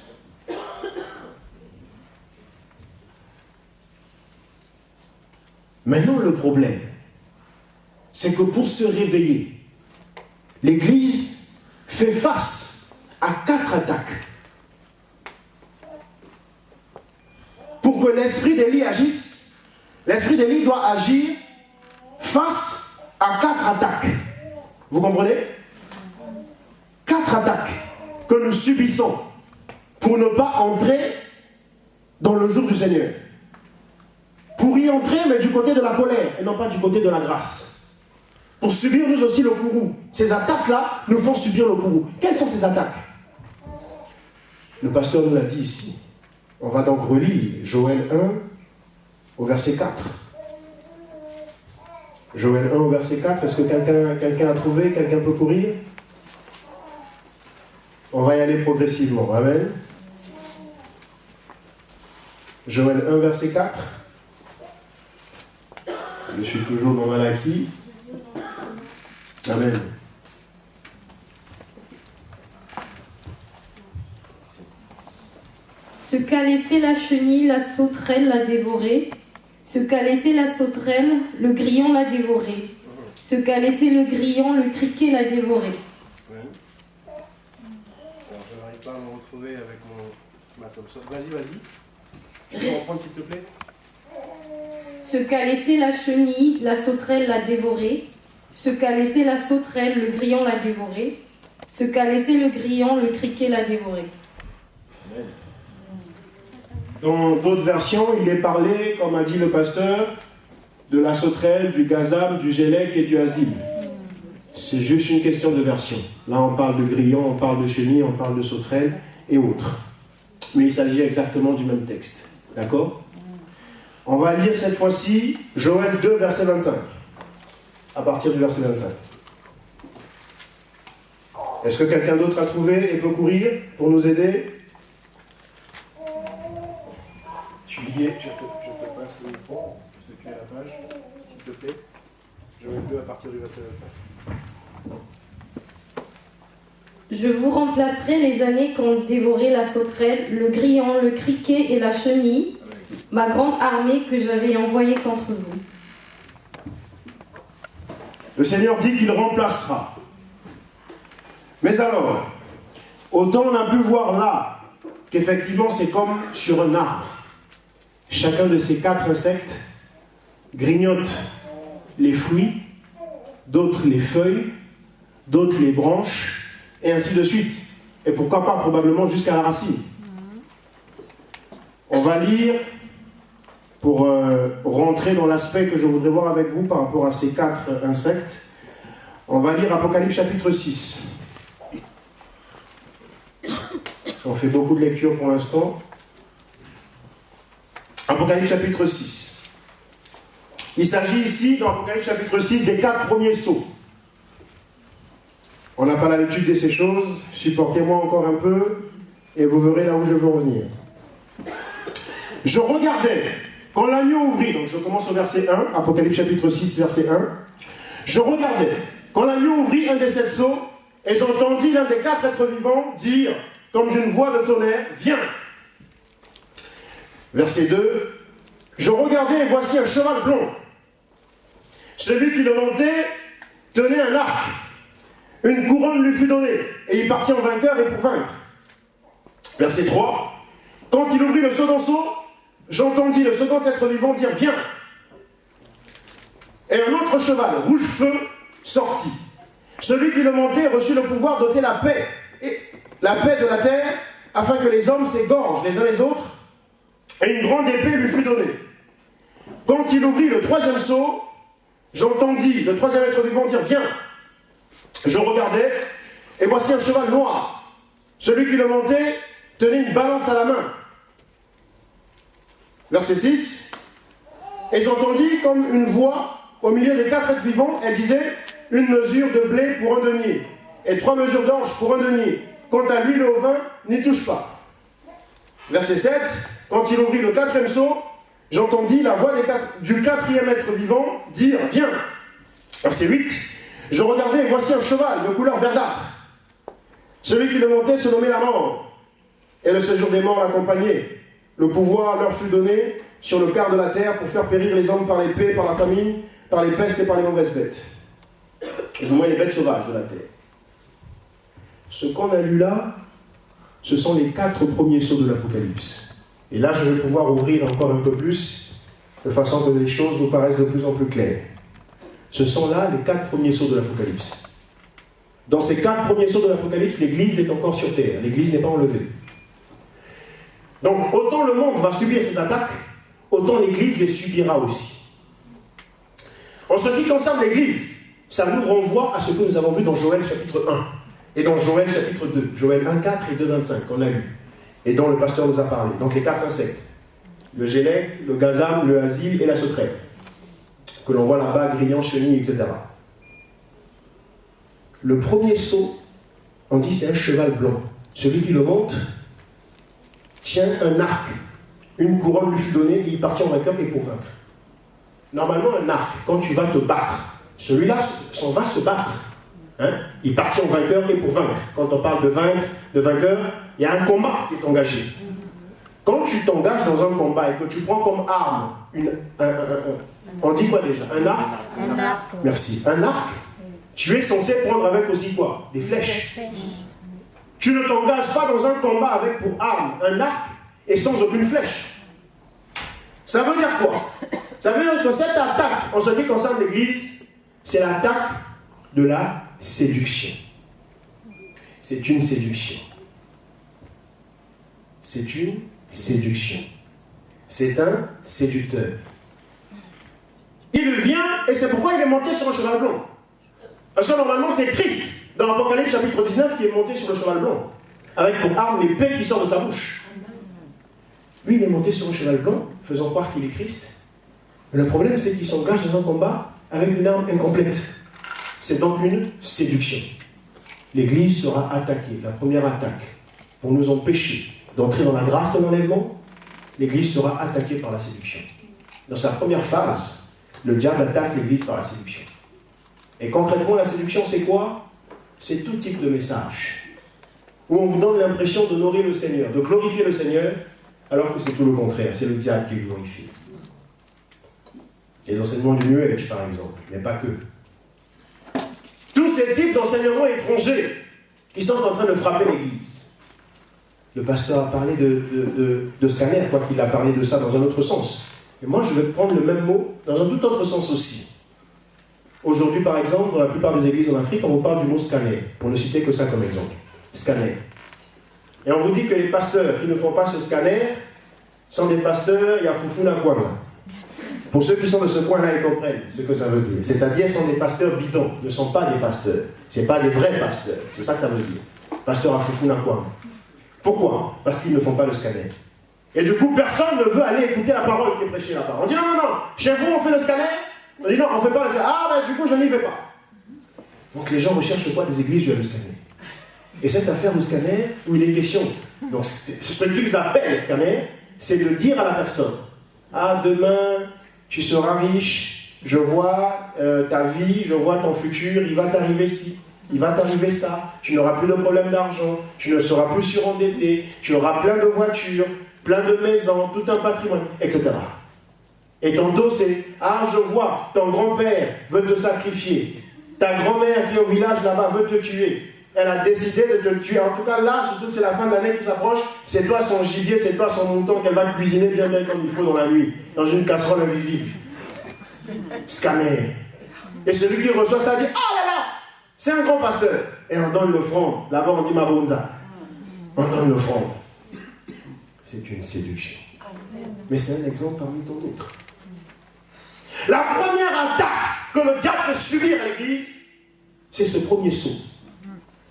Maintenant, le problème, c'est que pour se réveiller, l'Église fait face à 4 attaques. Pour que l'esprit d'Élie agisse, l'esprit d'Élie doit agir face à 4 attaques. Vous comprenez? 4 attaques que nous subissons pour ne pas entrer dans le jour du Seigneur. Pour y entrer, mais du côté de la colère, et non pas du côté de la grâce. Pour subir nous aussi le courroux. Ces attaques-là nous font subir le courroux. Quelles sont ces attaques? Le pasteur nous l'a dit ici. On va donc relire Joël 1 au verset 4. Joël 1 au verset 4, est-ce que quelqu'un a trouvé? Quelqu'un peut courir? On va y aller progressivement. Amen. Joël 1 verset 4. Je suis toujours dans Malachie. Amen. Ce qu'a laissé la chenille, la sauterelle l'a dévoré. Ce qu'a laissé la sauterelle, le grillon l'a dévoré. Ce qu'a laissé le grillon, le criquet l'a dévoré. Ouais. Alors, je n'arrive pas à me retrouver avec ma comme ça. Vas-y. Tu peux reprendre s'il te plaît? Ce qu'a laissé la chenille, la sauterelle l'a dévoré. Ce qu'a laissé la sauterelle, le grillon l'a dévoré. Ce qu'a laissé le grillon, le criquet l'a dévoré. Amen. Dans d'autres versions, il est parlé, comme a dit le pasteur, de la sauterelle, du gazam, du gélec et du asile. C'est juste une question de version. Là, on parle de grillon, on parle de chenille, on parle de sauterelle et autres. Mais il s'agit exactement du même texte. D'accord? On va lire cette fois-ci Joël 2, verset 25. À partir du verset 25. Est-ce que quelqu'un d'autre a trouvé et peut courir pour nous aider? Juliet, je te passe le micro, je te fais la page, s'il te plaît. Joël 2 à partir du verset 25. Je vous remplacerai les années qu'ont dévoré la sauterelle, le grillon, le criquet et la chenille, ma grande armée que j'avais envoyée contre vous. Le Seigneur dit qu'il remplacera. Mais alors, autant on a pu voir là qu'effectivement c'est comme sur un arbre. Chacun de ces 4 insectes grignote les fruits, d'autres les feuilles, d'autres les branches, et ainsi de suite. Et pourquoi pas probablement jusqu'à la racine. On va lire, pour rentrer dans l'aspect que je voudrais voir avec vous par rapport à ces 4 insectes, on va lire Apocalypse chapitre 6. On fait beaucoup de lectures pour l'instant. Apocalypse chapitre 6. Il s'agit ici, dans Apocalypse chapitre 6, des 4 premiers sceaux. On n'a pas l'habitude de ces choses, supportez-moi encore un peu, et vous verrez là où je veux revenir. Je regardais, quand l'agneau ouvrit, donc je commence au verset 1, Apocalypse chapitre 6, verset 1. Je regardais, quand l'agneau ouvrit un des 7 sceaux, et j'entendis l'un des 4 êtres vivants dire, comme d'une voix de tonnerre, viens. Verset 2, je regardais et voici un cheval blond. Celui qui le montait tenait un arc. Une couronne lui fut donnée, et il partit en vainqueur et pour vaincre. Verset 3, quand il ouvrit le second sceau, j'entendis le second être vivant dire, viens. Et un autre cheval, rouge feu, sortit. Celui qui le montait reçut le pouvoir d'ôter la paix de la terre, afin que les hommes s'égorgent les uns les autres, et une grande épée lui fut donnée. Quand il ouvrit le 3e sceau, j'entendis le 3e être vivant dire, viens. Je regardais, et voici un cheval noir. Celui qui le montait tenait une balance à la main. Verset 6. Et j'entendis comme une voix au milieu des 4 êtres vivants, elle disait, une mesure de blé pour un denier, et 3 mesures d'orge pour un denier. Quant à l'huile et au vin, n'y touche pas. Verset 7. Quand il ouvrit le 4e sceau, j'entendis la voix du 4e être vivant dire, viens. Verset 8. Je regardais et voici un cheval de couleur verdâtre. Celui qui le montait se nommait la mort. Et le séjour des morts l'accompagnait. Le pouvoir leur fut donné sur le quart de la terre pour faire périr les hommes par l'épée, par la famine, par les pestes et par les mauvaises bêtes. Et du moins les bêtes sauvages de la terre. Ce qu'on a lu là, ce sont les 4 premiers sceaux de l'Apocalypse. Et là, je vais pouvoir ouvrir encore un peu plus, de façon que les choses vous paraissent de plus en plus claires. Ce sont là les 4 premiers sceaux de l'Apocalypse. Dans ces 4 premiers sceaux de l'Apocalypse, l'Église est encore sur terre. L'Église n'est pas enlevée. Donc, autant le monde va subir ces attaques, autant l'Église les subira aussi. En ce qui concerne l'Église, ça nous renvoie à ce que nous avons vu dans Joël chapitre 1 et dans Joël chapitre 2. Joël 1, 4 et 2, 25, qu'on a lu. Et dont le pasteur nous a parlé. Donc les 4 insectes. le gélec, le gazam, le asile et la sauterelle, que l'on voit là-bas, grillons, chenilles, etc. Le premier sceau, on dit c'est un cheval blanc. Celui qui le monte tient un arc. Une couronne lui fut donnée et il partit en vainqueur et pour vaincre. Normalement, un arc, quand tu vas te battre, celui-là s'en va se battre. Hein? Il partit en vainqueur et pour vaincre. Quand on parle de vaincre, de vainqueur, il y a un combat qui est engagé. Quand tu t'engages dans un combat et que tu prends comme arme on dit quoi déjà? Un arc? Un arc. Merci. Un arc, tu es censé prendre avec aussi quoi? Des flèches. Tu ne t'engages pas dans un combat avec pour arme un arc et sans aucune flèche. Ça veut dire quoi? Ça veut dire que cette attaque, en ce qui concerne l'Église, c'est l'attaque de la séduction. C'est une séduction. C'est une séduction. C'est un séducteur. Il vient, et c'est pourquoi il est monté sur un cheval blanc. Parce que normalement, c'est Christ, dans Apocalypse chapitre 19, qui est monté sur le cheval blanc, avec pour arme l'épée qui sort de sa bouche. Lui, il est monté sur un cheval blanc, faisant croire qu'il est Christ. Mais le problème, c'est qu'il s'engage dans un combat avec une arme incomplète. C'est donc une séduction. L'Église sera attaquée, la première attaque, pour nous empêcher d'entrer dans la grâce de l'enlèvement. L'Église sera attaquée par la séduction. Dans sa première phase, le diable attaque l'Église par la séduction. Et concrètement, la séduction, c'est quoi? C'est tout type de message, où on vous donne l'impression d'honorer le Seigneur, de glorifier le Seigneur, alors que c'est tout le contraire, c'est le diable qui glorifie. Les enseignements du New Age, par exemple, mais pas que. Tous ces types d'enseignements étrangers qui sont en train de frapper l'Église. Le pasteur a parlé de scanner, quoi qu'il a parlé de ça dans un autre sens. Et moi, je vais prendre le même mot dans un tout autre sens aussi. Aujourd'hui, par exemple, dans la plupart des églises en Afrique, on vous parle du mot scanner, pour ne citer que ça comme exemple. Scanner. Et on vous dit que les pasteurs qui ne font pas ce scanner sont des pasteurs, il y a foufou la quoi. Pour ceux qui sont de ce coin-là, ils comprennent ce que ça veut dire. C'est-à-dire, sont des pasteurs bidons, ne sont pas des pasteurs. Ce ne sont pas des vrais pasteurs. C'est ça que ça veut dire. Pasteur à foufou la quoi. Pourquoi? Parce qu'ils ne font pas le scanner. Et du coup, personne ne veut aller écouter la parole qui est prêchée là-bas. On dit non, non, non, chez vous on fait le scanner? On dit non, on ne fait pas le scanner. Ah ben du coup, je n'y vais pas. Donc les gens recherchent quoi? Des églises vers le scanner. Et cette affaire du scanner, où il est question, donc ce qu'ils appellent le scanner, c'est de dire à la personne, ah demain, tu seras riche, je vois ta vie, je vois ton futur, il va t'arriver ci. Il va t'arriver ça, tu n'auras plus de problème d'argent, tu ne seras plus surendetté, tu auras plein de voitures, plein de maisons, tout un patrimoine, etc. Et tantôt c'est, ah je vois, ton grand-père veut te sacrifier, ta grand-mère qui est au village là-bas veut te tuer, elle a décidé de te tuer, en tout cas là, surtout que c'est la fin de l'année qui s'approche, c'est toi son gibier, c'est toi son mouton qu'elle va cuisiner bien bien comme il faut dans la nuit, dans une casserole invisible. Scanner. Et celui qui reçoit ça dit, oh là là, c'est un grand pasteur. Et on donne l'offrande. Là-bas, on dit Mabonza. On donne l'offrande. C'est une séduction. Mais c'est un exemple parmi tant d'autres. La première attaque que le diable fait subir à l'Église, c'est ce premier saut.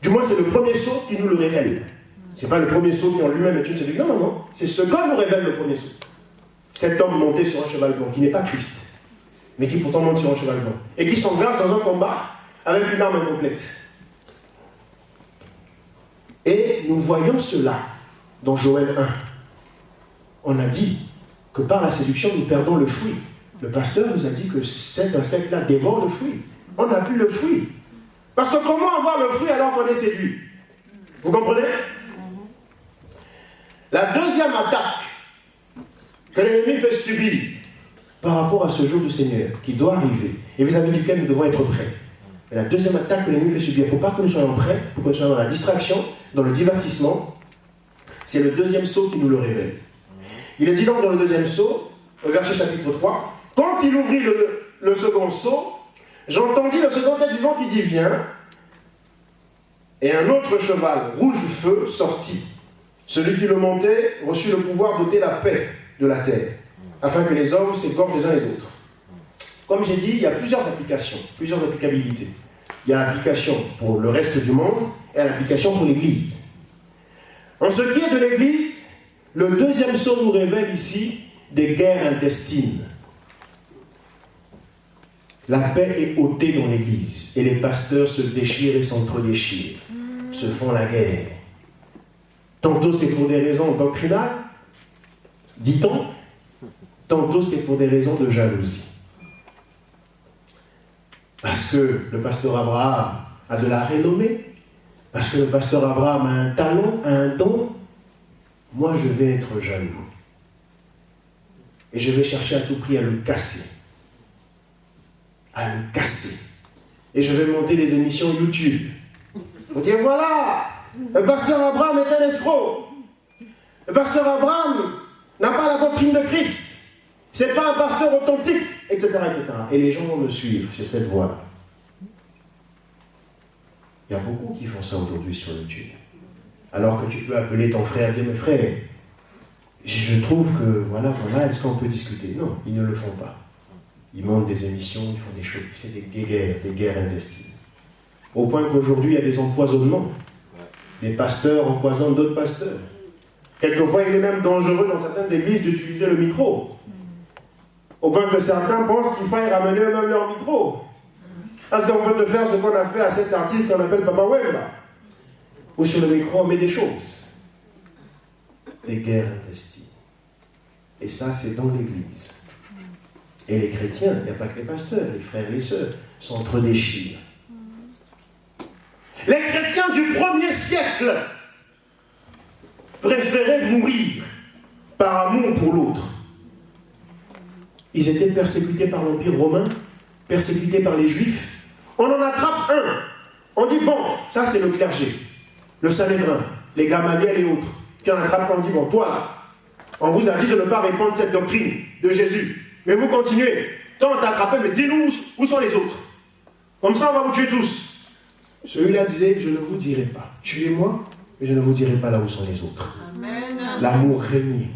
Du moins, c'est le premier saut qui nous le révèle. Ce n'est pas le premier saut qui en lui-même est une séduction. Non, non, non. C'est ce que nous révèle le premier saut. Cet homme monté sur un cheval blanc, qui n'est pas Christ, mais qui pourtant monte sur un cheval blanc, et qui s'engage dans un combat avec une arme incomplète. Et nous voyons cela dans Joël 1. On a dit que par la séduction, nous perdons le fruit. Le pasteur nous a dit que cet insecte-là dévore le fruit. On n'a plus le fruit. Parce que comment avoir le fruit alors qu'on est séduit? Vous comprenez? La deuxième attaque que l'ennemi fait subir par rapport à ce jour du Seigneur qui doit arriver et vis-à-vis duquel nous devons être prêts. Et la deuxième attaque que l'ennemi fait subir, pour pas que nous soyons prêts, pour que nous soyons dans la distraction, dans le divertissement, c'est le deuxième sceau qui nous le révèle. Il est dit donc dans le deuxième sceau, au verset chapitre 3, quand il ouvrit le second sceau, j'entendis le second être vivant qui dit viens, et un autre cheval rouge feu sortit. Celui qui le montait reçut le pouvoir d'ôter la paix de la terre, afin que les hommes s'égorgent les uns les autres. Comme j'ai dit, il y a plusieurs applications, plusieurs applicabilités. Il y a l'application pour le reste du monde et l'application pour l'Église. En ce qui est de l'Église, le deuxième sceau nous révèle ici des guerres intestines. La paix est ôtée dans l'Église et les pasteurs se déchirent et s'entre-déchirent, se font la guerre. Tantôt c'est pour des raisons doctrinales, dit-on, tantôt c'est pour des raisons de jalousie. Parce que le pasteur Abraham a de la renommée, parce que le pasteur Abraham a un talent, a un don, moi je vais être jaloux. Et je vais chercher à tout prix à le casser. À le casser. Et je vais monter des émissions YouTube. On dit voilà, le pasteur Abraham est un escroc. Le pasteur Abraham n'a pas la doctrine de Christ. C'est pas un pasteur authentique, etc., etc. Et les gens vont me suivre sur cette voie-là. Il y a beaucoup qui font ça aujourd'hui sur YouTube. Alors que tu peux appeler ton frère et dire, mais frère, je trouve que, voilà, est-ce qu'on peut discuter? Non, ils ne le font pas. Ils montent des émissions, ils font des choses, c'est des guerres intestines. Au point qu'aujourd'hui, il y a des empoisonnements. Des pasteurs empoisonnent d'autres pasteurs. Quelquefois, il est même dangereux dans certaines églises d'utiliser le micro. Au point que certains pensent qu'il faille ramener eux-mêmes leur micro. Parce qu'on peut te faire ce qu'on a fait à cet artiste qu'on appelle Papa Wemba. Où sur le micro, on met des choses. Des guerres intestines. Et ça, c'est dans l'Église. Et les chrétiens, il n'y a pas que les pasteurs, les frères et les sœurs, s'entre-déchirent. Les chrétiens du 1er siècle préféraient mourir par amour pour l'autre. Ils étaient persécutés par l'Empire romain, persécutés par les Juifs. On en attrape un. On dit, bon, ça c'est le clergé, le Sanhédrin, les Gamaliel et autres. Puis on attrape, on dit, bon, toi là, on vous a dit de ne pas répandre cette doctrine de Jésus. Mais vous continuez. Quand on t'a attrapé, mais dis-nous où sont les autres. Comme ça, on va vous tuer tous. Celui-là disait, je ne vous dirai pas. Tuez-moi, mais je ne vous dirai pas là où sont les autres. Amen. L'amour régnait.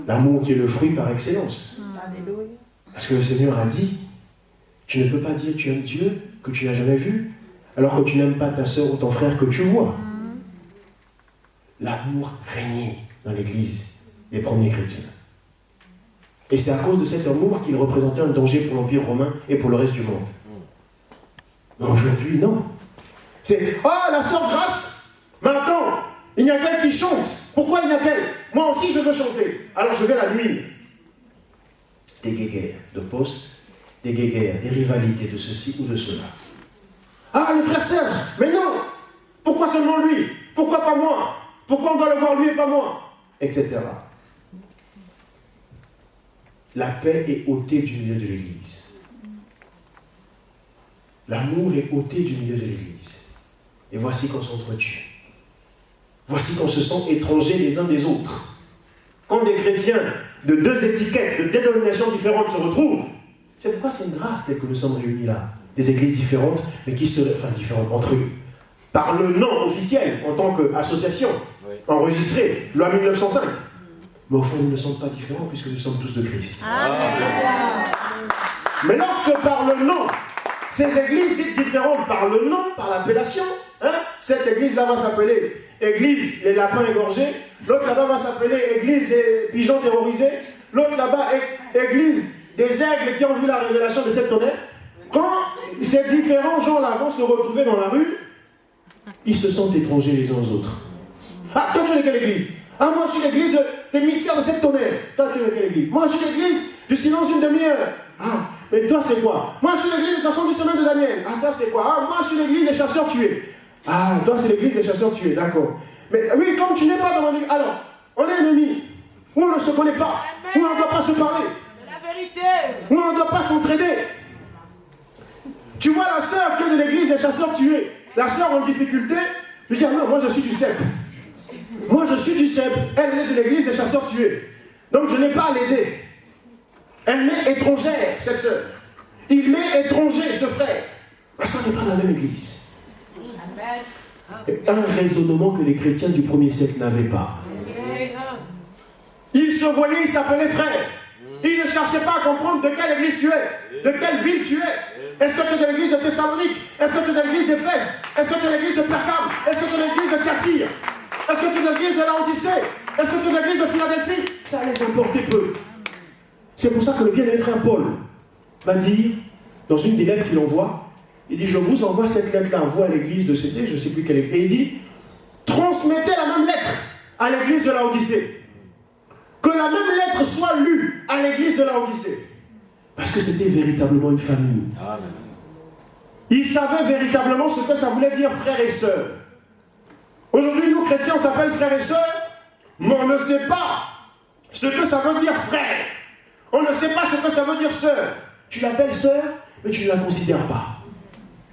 L'amour qui est le fruit par excellence. Alléluia. Parce que le Seigneur a dit, tu ne peux pas dire tu aimes Dieu que tu n'as jamais vu, alors que tu n'aimes pas ta soeur ou ton frère que tu vois. L'amour régnait dans l'Église des premiers chrétiens. Et c'est à cause de cet amour qu'il représentait un danger pour l'Empire romain et pour le reste du monde. Mais aujourd'hui, non. C'est, la sœur Grâce, mais attends, il n'y a qu'elle qui chante. Pourquoi il n'y a qu'elle? Moi aussi je veux chanter. Alors je vais la nuire. Des guéguerres de postes, des guéguerres, des rivalités de ceci ou de cela. Ah, le frère Serge, mais non. Pourquoi seulement lui? Pourquoi pas moi? Pourquoi on doit le voir lui et pas moi? Etc. La paix est ôtée du milieu de l'Église. L'amour est ôté du milieu de l'Église. Et voici qu'on s'entretue. Voici qu'on se sent étrangers les uns des autres. Quand des chrétiens de deux étiquettes, de dénominations différentes se retrouvent, c'est pourquoi c'est une grâce telle que nous sommes réunis là. Des églises différentes, mais qui seraient, différentes entre eux. Par le nom officiel, en tant qu'association, enregistrée, loi 1905. Mais au fond, nous ne sommes pas différents puisque nous sommes tous de Christ. Mais lorsque par le nom, ces églises dites différentes par le nom, par l'appellation, cette église-là va s'appeler église les lapins égorgés, l'autre là-bas va s'appeler église des pigeons terrorisés, l'autre là-bas église des aigles qui ont vu la révélation de cette tonnerre. Quand ces différents gens-là vont se retrouver dans la rue, ils se sentent étrangers les uns aux autres. Ah, toi tu es de quelle église? Ah, moi je suis l'église des mystères de cette tonnerre. Toi tu es de quelle église? Moi je suis l'église du silence d'une demi-heure. Ah, mais toi c'est quoi? Moi je suis l'église des 70 semaines de Daniel. Ah, toi c'est quoi? Ah, moi je suis l'église des chasseurs tués. Ah, toi c'est l'église des chasseurs tués, d'accord. Mais oui, comme tu n'es pas dans mon église, alors, on est ennemis, ou on ne se connaît pas, ou on ne doit pas se parler. C'est la vérité. Ou on ne doit pas s'entraider. Tu vois la sœur qui est de l'église des chasseurs tués, la sœur en difficulté, je dis, non, moi je suis du CEP. Moi je suis du CEP, elle est de l'église des chasseurs tués. Donc je n'ai pas à l'aider. Elle m'est étrangère, cette sœur. Il m'est étranger, ce frère. Parce qu'on n'est pas dans la même église. Un raisonnement que les chrétiens du 1er siècle n'avaient pas. Ils se voyaient, ils s'appelaient frères. Ils ne cherchaient pas à comprendre de quelle église tu es, de quelle ville tu es. Est-ce que tu es de l'église de Thessalonique? Est-ce que tu es de l'église d'Éphèse? Est-ce que tu es de l'église de Pergame? Est-ce que tu es de l'église de Thyatire? Est-ce que tu es de l'église de Laodicée? Est-ce que tu es de l'église de Philadelphie? Ça les importait peu. C'est pour ça que le bien-aimé frère Paul va dire, dans une des lettres qu'il envoie, il dit, je vous envoie cette lettre-là, vous à l'église de Cété, je ne sais plus quelle est. Et il dit, transmettez la même lettre à l'église de Laodicée. Que la même lettre soit lue à l'église de Laodicée. Parce que c'était véritablement une famille. Amen. Ils savaient véritablement ce que ça voulait dire frères et sœurs. Aujourd'hui, nous chrétiens, on s'appelle frères et sœurs, mais on ne sait pas ce que ça veut dire frère. On ne sait pas ce que ça veut dire sœur. Tu l'appelles sœur, mais tu ne la considères pas.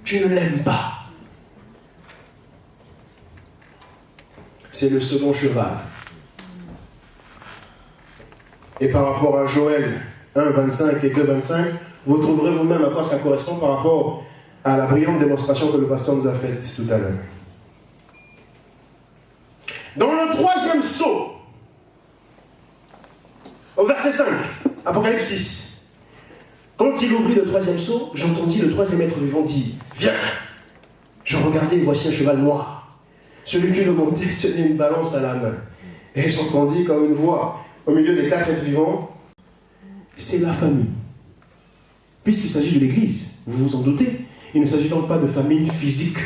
Tu ne l'aimes pas. C'est le second cheval. Et par rapport à Joël 1, 25 et 2, 25, vous trouverez vous-même à quoi ça correspond par rapport à la brillante démonstration que le pasteur nous a faite tout à l'heure. Dans le troisième sceau, au verset 5, Apocalypse 6, quand il ouvrit le troisième sceau, j'entendis le troisième être vivant dire, viens. Je regardais et voici un cheval noir. Celui qui le montait tenait une balance à la main. Et j'entendis comme une voix au milieu des 4 êtres vivants, c'est la famille. Puisqu'il s'agit de l'église, vous vous en doutez, il ne s'agit donc pas de famine physique.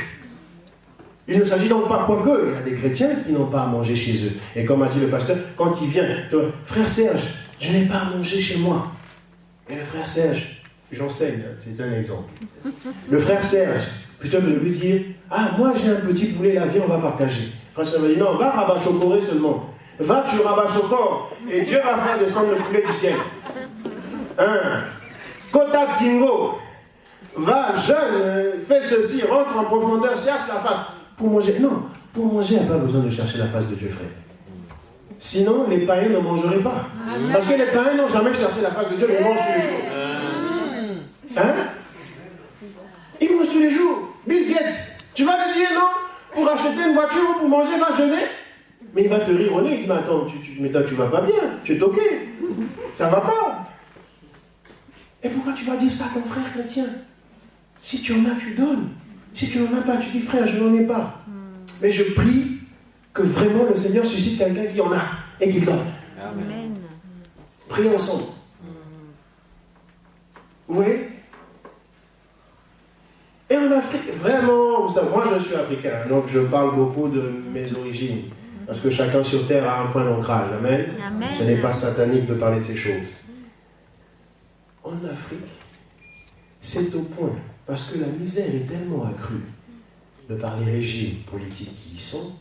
Il ne s'agit donc pas, quoique, il y a des chrétiens qui n'ont pas à manger chez eux. Et comme a dit le pasteur, quand il vient, frère Serge, je n'ai pas à manger chez moi. Et le frère Serge, j'enseigne, c'est un exemple. Le frère Serge, plutôt que de lui dire, ah, moi j'ai un petit poulet là, viens, on va partager. Frère Serge va dire, non, va rabat-chocorer seulement. Va, tu rabats-chocor, et Dieu va faire descendre le poulet du ciel. Kota Tingo, va, jeune, fais ceci, rentre en profondeur, cherche la face. Pour manger, non, pour manger, il n'y a pas besoin de chercher la face de Dieu, frère. Sinon, les païens ne mangeraient pas. Amen. Parce que les païens n'ont jamais cherché la face de Dieu, mais ils mangent tous les jours. Hein? Ils mangent tous les jours. Bill Gates, tu vas lui dire non, pour acheter une voiture ou pour manger, va jeûner. Mais il va te rire au nez, il dit, mais attends, mais toi, tu vas pas bien, tu es toqué. Ça va pas. Et pourquoi tu vas dire ça à ton frère chrétien? Si tu en as, tu donnes. Si tu n'en as pas, tu dis, frère, je n'en ai pas. Mais je prie que vraiment le Seigneur suscite quelqu'un qui en a et qu'il donne. Amen. Prions ensemble. Vous voyez? Et en Afrique, vraiment, vous savez, moi je suis africain, donc je parle beaucoup de mes origines. Parce que chacun sur terre a un point d'ancrage. Amen. Amen. Ce n'est pas satanique de parler de ces choses. En Afrique, c'est au point, parce que la misère est tellement accrue, de par les régimes politiques qui y sont,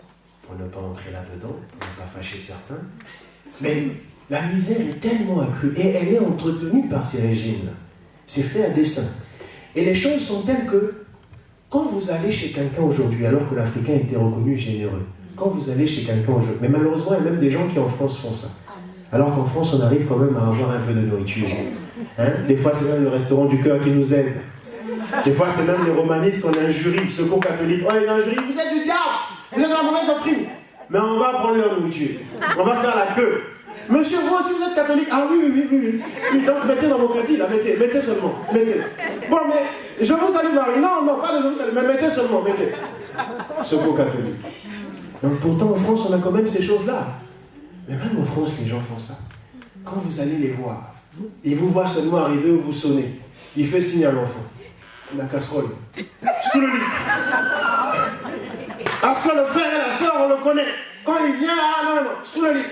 pour ne pas entrer là-dedans, pour ne pas fâcher certains, mais la misère est tellement accrue, et elle est entretenue par ces régimes-là. C'est fait à dessein. Et les choses sont telles que, quand vous allez chez quelqu'un aujourd'hui, alors que l'Africain était reconnu généreux, quand vous allez chez quelqu'un aujourd'hui, mais malheureusement, il y a même des gens qui en France font ça. Alors qu'en France, on arrive quand même à avoir un peu de nourriture. Hein? Des fois, c'est même le restaurant du cœur qui nous aide. Des fois, c'est même les romanistes qu'on injurie, secours catholiques. On les injurie, vous êtes du diable, vous êtes de la mauvaise doctrine. Mais on va prendre leur nourriture. On va faire la queue. Monsieur, vous aussi, vous êtes catholique? Ah oui. Donc, mettez dans vos crédits, là, mettez seulement, mettez. Bon, mais, je vous salue, Marie. Non, pas de je vous salue, mais mettez seulement, mettez. Secours catholique. Donc, pourtant, en France, on a quand même ces choses-là. Mais même en France, les gens font ça. Quand vous allez les voir, ils vous voient seulement arriver ou vous sonnez. Il fait signe à l'enfant. La casserole. Sous le lit. Parce que le frère et la soeur, on le connaît. Quand il vient, ah non, sous le lit.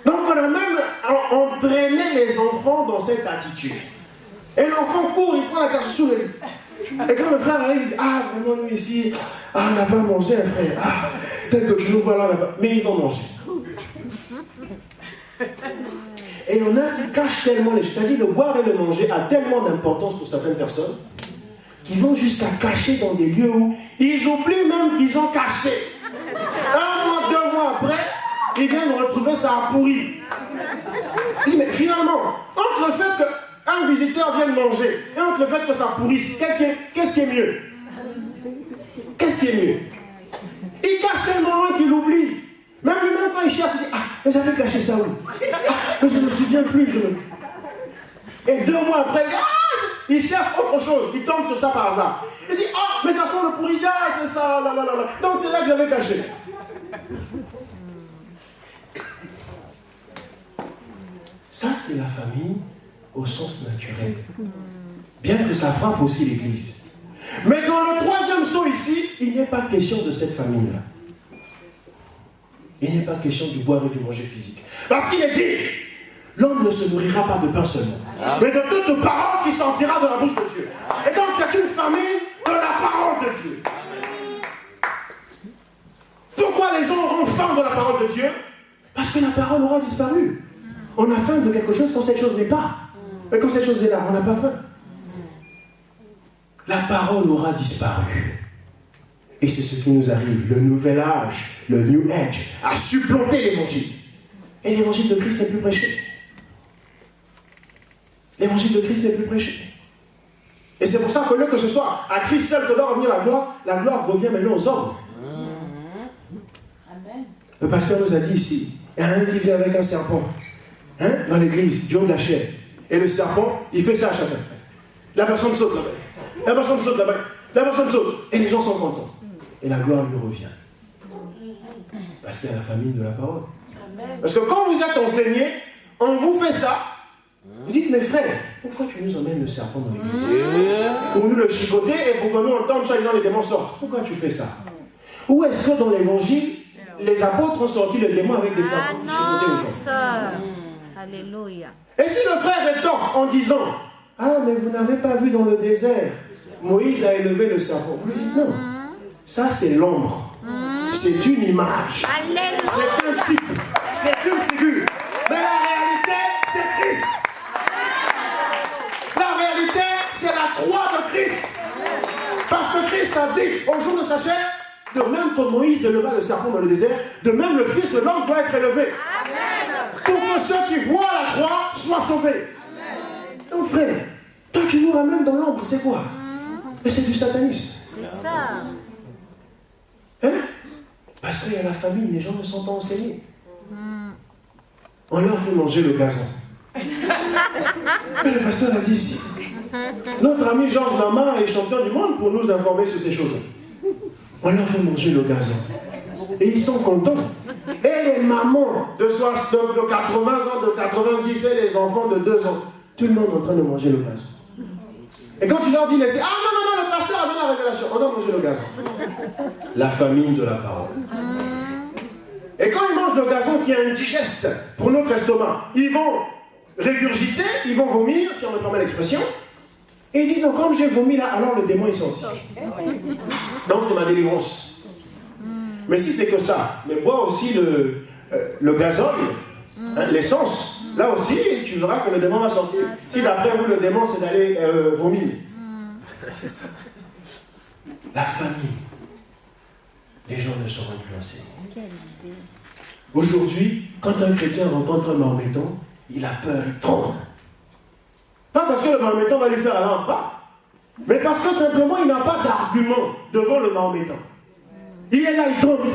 Donc on a même entraîné les enfants dans cette attitude. Et l'enfant court, il prend la casserole sous le lit. Et quand le frère arrive, il dit, ah vraiment nous ici, ah on n'a pas mangé un frère, ah tel que tu nous vois là, on n'a pas. Mais ils ont mangé. Et il y en a qui cachent tellement les choses. C'est-à-dire le boire et le manger a tellement d'importance pour certaines personnes qu'ils vont jusqu'à cacher dans des lieux où ils oublient même qu'ils ont caché. 1 mois, 2 mois après, ils viennent retrouver ça a pourri. Mais finalement, entre le fait qu'un visiteur vienne manger et entre le fait que ça pourrisse, qu'est-ce qui est mieux? Qu'est-ce qui est mieux? Il cache tellement loin qu'il oublie. Même lui-même quand il cherche, il dit, ah, mais j'avais caché ça où? Ah, mais je ne me souviens plus. Et 2 mois après, il cherche autre chose, il tombe sur ça par hasard. Il dit, ah, mais ça sent le pourri, c'est ça, là. Donc c'est là que j'avais caché. Ça, c'est la famille au sens naturel. Bien que ça frappe aussi l'Église. Mais dans le troisième saut ici, il n'est pas question de cette famille-là. Il n'est pas question du boire et du manger physique. Parce qu'il est dit, l'homme ne se nourrira pas de pain seulement, mais de toute parole qui sortira de la bouche de Dieu. Et donc c'est une famille de la parole de Dieu. Pourquoi les gens auront faim de la parole de Dieu? Parce que la parole aura disparu. On a faim de quelque chose quand cette chose n'est pas. Mais quand cette chose est là, on n'a pas faim. La parole aura disparu. Et c'est ce qui nous arrive. Le nouvel âge, le New Age, a supplanté l'évangile. Et l'évangile de Christ n'est plus prêché. L'évangile de Christ n'est plus prêché. Et c'est pour ça que, au lieu que ce soit à Christ seul que doit revenir la gloire revient maintenant aux hommes. Le pasteur nous a dit ici, il y a un qui vient avec un serpent, dans l'église, du haut de la chair. Et le serpent, il fait ça à chacun. La personne saute là-bas. La personne saute là-bas. La personne saute. Et les gens sont contents. Et la gloire lui revient. Parce qu'il y a la famille de la parole. Parce que quand vous êtes enseigné, on vous fait ça. Vous dites, mes frères, pourquoi tu nous emmènes le serpent dans l'église? Pour nous le chicoter et pour que nous on tombe chaque jour les démons sortent. Pourquoi tu fais ça? Ou est-ce que dans l'évangile, les apôtres ont sorti le démon avec des serpents qui chicotaient aux gens? Alléluia. Et si le frère est tort en disant, ah mais vous n'avez pas vu dans le désert, Moïse a élevé le serpent. Vous lui dites non. Ça c'est l'ombre. C'est une image. C'est un type. C'est une figure. Mais la réalité, c'est Christ. La réalité, c'est la croix de Christ. Parce que Christ a dit au jour de sa chair, de même que Moïse éleva le serpent dans le désert, de même le Fils de l'homme doit être élevé. Pour que ceux qui voient la croix soient sauvés. Donc frère, toi tu nous ramènes dans l'ombre, c'est quoi? Mais c'est du satanisme. C'est ça. Hein? Parce qu'il y a la famille, les gens ne sont pas enseignés. On leur fait manger le gazon. Et le pasteur l'a dit ici. Notre ami Georges Nama est champion du monde pour nous informer sur ces choses-là. On leur fait manger le gazon. Et ils sont contents. Et les mamans de 80 ans, de 90 et les enfants de 2 ans, tout le monde est en train de manger le gazon. Et quand tu leur dis, ah non, le pasteur a donné la révélation, on doit manger le gazon. La famille de la parole. Et quand ils mangent le gazon qui est indigeste pour notre estomac, ils vont régurgiter, ils vont vomir, si on me permet l'expression, et ils disent, non, comme j'ai vomi là, alors le démon est sorti. Donc c'est ma délivrance. Mais si c'est que ça, mais bois aussi le gazole, l'essence, là aussi, tu verras que le démon va sortir. Si d'après vous, le démon, c'est d'aller vomir. La famille. Les gens ne seront plus enseignés. Aujourd'hui, quand un chrétien rencontre un mahométan, il a peur, il tremble. Pas parce que le mahométan va lui faire la lampe, pas. Mais parce que simplement, il n'a pas d'argument devant le mahométan. Il est là, il tremble.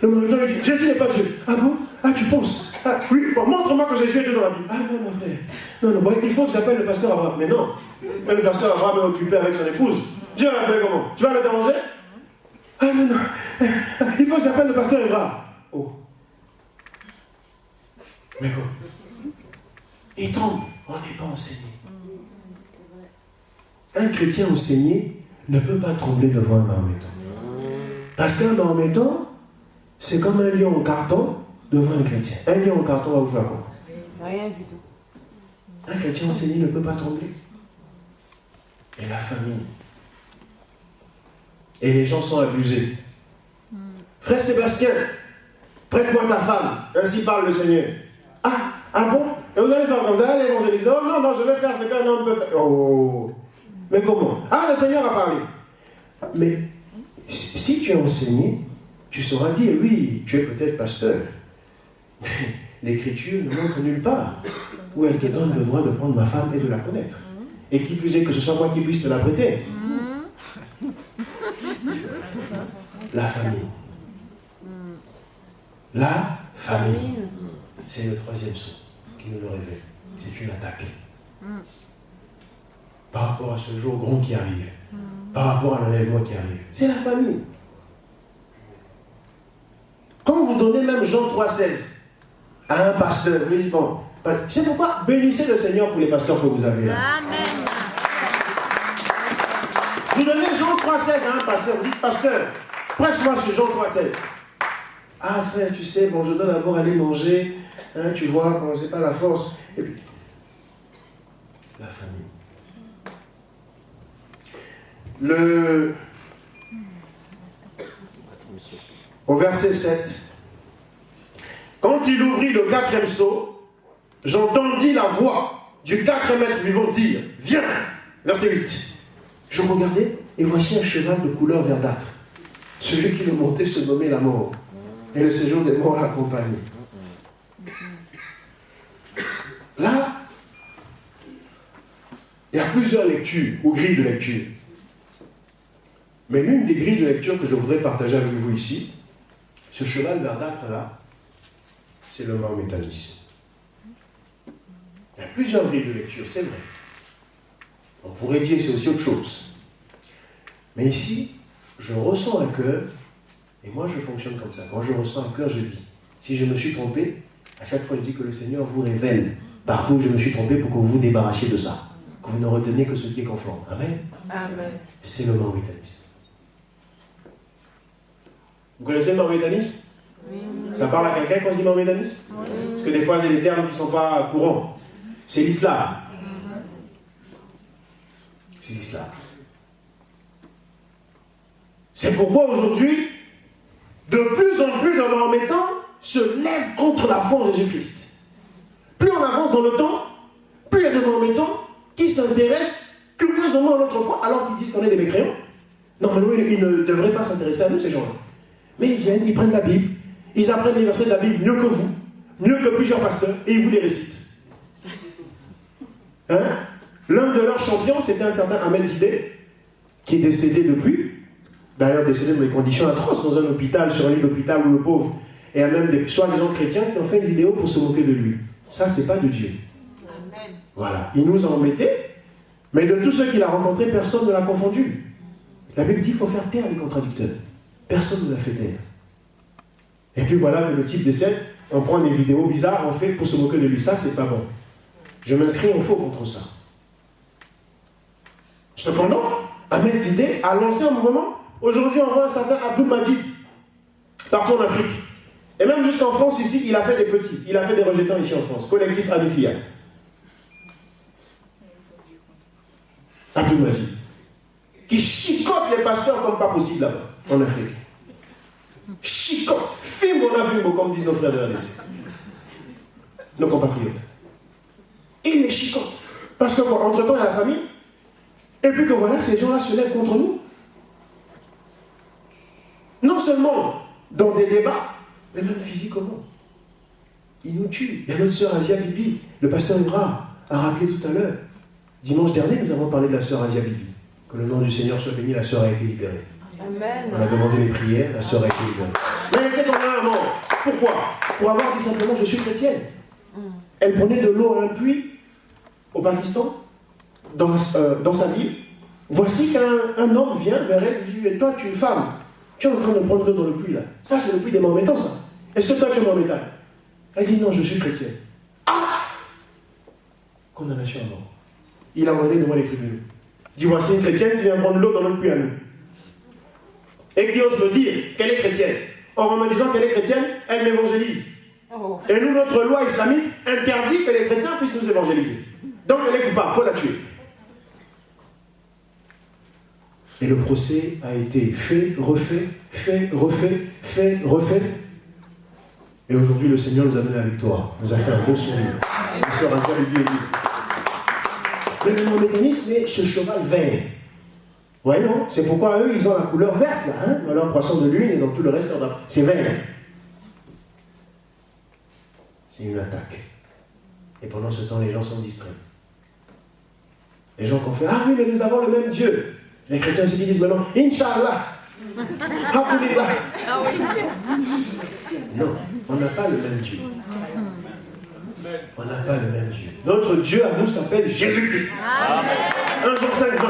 Le mahométan lui dit, Jésus n'est pas Dieu. Ah bon? Ah, tu penses? Ah, oui, bon, montre-moi que Jésus est Dieu dans la Bible. Ah non, mon frère. Non, bon, il faut que j'appelle le pasteur Abraham. Mais non. Mais le pasteur Abraham est occupé avec son épouse. Dieu l'a appelé comment? Tu vas le déranger? Ah non. Il faut que j'appelle le pasteur Abraham. Oh. Mais quoi? Il tremble. On n'est pas enseigné. Un chrétien enseigné ne peut pas trembler devant un mahométan. Parce qu'un mahométan, c'est comme un lion en carton devant un chrétien. Un lion en carton va vous faire quoi? Rien du tout. Un chrétien enseigné ne peut pas trembler. Et la famille. Et les gens sont abusés. Frère Sébastien, prête-moi ta femme, ainsi parle le Seigneur. Ah bon? Et vous allez faire comme vous allez l'évangéliser. Oh non, je vais faire ce qu'un homme peut faire. Oh, mais comment? Ah, le Seigneur a parlé. Mais si tu es enseigné, tu sauras dire, oui, tu es peut-être pasteur. Mais l'Écriture ne montre nulle part où elle te donne le droit de prendre ma femme et de la connaître. Et qui plus est que ce soit moi qui puisse te la prêter. La famille. La famille. C'est le troisième saut qui nous le révèle. C'est une attaque. Par rapport à ce jour grand qui arrive. Par rapport à l'enlèvement qui arrive. C'est la famille. Quand vous donnez même Jean 3,16, à un pasteur. Oui, bon. C'est pourquoi bénissez le Seigneur pour les pasteurs que vous avez là. Amen. Vous donnez Jean 3,16 à un pasteur. Vous dites, pasteur, prêche-moi sur Jean 3,16. Ah frère, tu sais, bon, je dois d'abord aller manger. Hein, tu vois, bon, c'est pas la force. Et puis, la famille. Au verset 7. Quand il ouvrit le 4e sceau, j'entendis la voix du 4e être vivant dire, viens. Verset 8. Je regardais, et voici un cheval de couleur verdâtre. Celui qui le montait se nommait la mort. Et le séjour des morts l'accompagnait. Là, il y a plusieurs lectures, ou grilles de lecture. Mais l'une des grilles de lecture que je voudrais partager avec vous ici, ce cheval verdâtre là, c'est le mahométanisme. Il y a plusieurs grilles de lecture, c'est vrai. On pourrait dire que c'est aussi autre chose. Mais ici, je ressens un cœur, et moi je fonctionne comme ça. Quand je ressens un cœur, je dis. Si je me suis trompé, à chaque fois je dis que le Seigneur vous révèle partout où je me suis trompé pour que vous vous débarrassiez de ça. Que vous ne reteniez que ce qui est conforme. Amen. Amen. C'est le mahométanisme. Vous connaissez le mahométanisme? Oui. Ça parle à quelqu'un quand on dit mahométanisme? Oui. Parce que des fois, il y a des termes qui ne sont pas courants. C'est l'islam. C'est l'islam. C'est pourquoi aujourd'hui, de plus en plus de mahométans se lèvent contre la foi en Jésus-Christ. Plus on avance dans le temps, plus il y a de mahométans qui s'intéressent curieusement à notre foi, alors qu'ils disent qu'on est des mécréants. Normalement, ils ne devraient pas s'intéresser à nous, ces gens-là. Mais ils viennent, ils prennent la Bible, ils apprennent les versets de la Bible mieux que vous, mieux que plusieurs pasteurs, et ils vous les récitent. Hein? L'un de leurs champions, c'était un certain Ahmed Didé, qui est décédé depuis, d'ailleurs décédé dans des conditions atroces, dans un hôpital, sur un lit d'hôpital où le pauvre, et il y a même des soi-disant chrétiens qui ont fait une vidéo pour se moquer de lui. Ça, c'est pas de Dieu. Amen. Voilà, il nous a embêtés, mais de tous ceux qu'il a rencontrés, personne ne l'a confondu. La Bible dit qu'il faut faire taire les contradicteurs. Personne ne l'a fait taire. Et puis voilà, le type décède, on prend des vidéos bizarres, on fait pour se moquer de lui. Ça, c'est pas bon. Je m'inscris en faux contre ça. Cependant, Ahmed Didé a lancé un mouvement. Aujourd'hui, on voit un certain Abdul Majid partout en Afrique. Et même jusqu'en France, ici, il a fait des petits. Il a fait des rejetants ici en France. Collectif Adifia. Abdul Majid. Qui chicote les pasteurs comme pas possible là-bas, en Afrique. Chicote. Film, on a vu, comme disent nos frères de la RDC. Nos compatriotes. Il les chicote. Parce que, entre-temps, il y a la famille. Et puis que voilà, ces gens-là se lèvent contre nous. Non seulement dans des débats, mais même physiquement. Ils nous tuent. Il y a notre sœur Asia Bibi, le pasteur Ibra a rappelé tout à l'heure. Dimanche dernier, nous avons parlé de la sœur Asia Bibi. Que le nom du Seigneur soit béni, la sœur a été libérée. Amen. On a demandé les prières, la sœur a été libérée. Mais elle était en un mort. Pourquoi? Pour avoir dit simplement, je suis chrétienne. Elle prenait de l'eau à un puits au Pakistan, dans sa ville. Voici qu'un homme vient vers elle et dit, et toi, tu es une femme. Tu es en train de prendre l'eau dans le puits là. Ça, c'est le puits des mahométans, ça. Est-ce que toi, tu es mahométane? Elle dit, non, je suis chrétienne. Ah! Condamnation à mort. Il a envoyé devant les tribunaux. Il dit, voici une chrétienne qui vient prendre l'eau dans notre puits à nous. Et qui ose me dire qu'elle est chrétienne. Or, en me disant qu'elle est chrétienne, elle m'évangélise. Oh. Et nous, notre loi islamique interdit que les chrétiens puissent nous évangéliser. Donc, elle est coupable, il faut la tuer. Et le procès a été fait, refait, refait. Et aujourd'hui, le Seigneur nous a donné la victoire. Nous a fait un beau sourire. Nous sommes rasés avec lui. Mais le mahométanisme est ce cheval vert. Ouais, non? C'est pourquoi eux, ils ont la couleur verte, là, hein, dans leur croissant de lune et dans tout le reste. C'est vert. C'est une attaque. Et pendant ce temps, les gens sont distraits. Les gens qui ont fait, ah oui, mais nous avons le même Dieu. Les chrétiens aussi qui disent maintenant, Inch'Allah. Alhamdulillah. Ah oui. Non, on n'a pas le même Dieu. On n'a pas le même Dieu. Notre Dieu à nous s'appelle Jésus-Christ. 1 Jean 5, 20.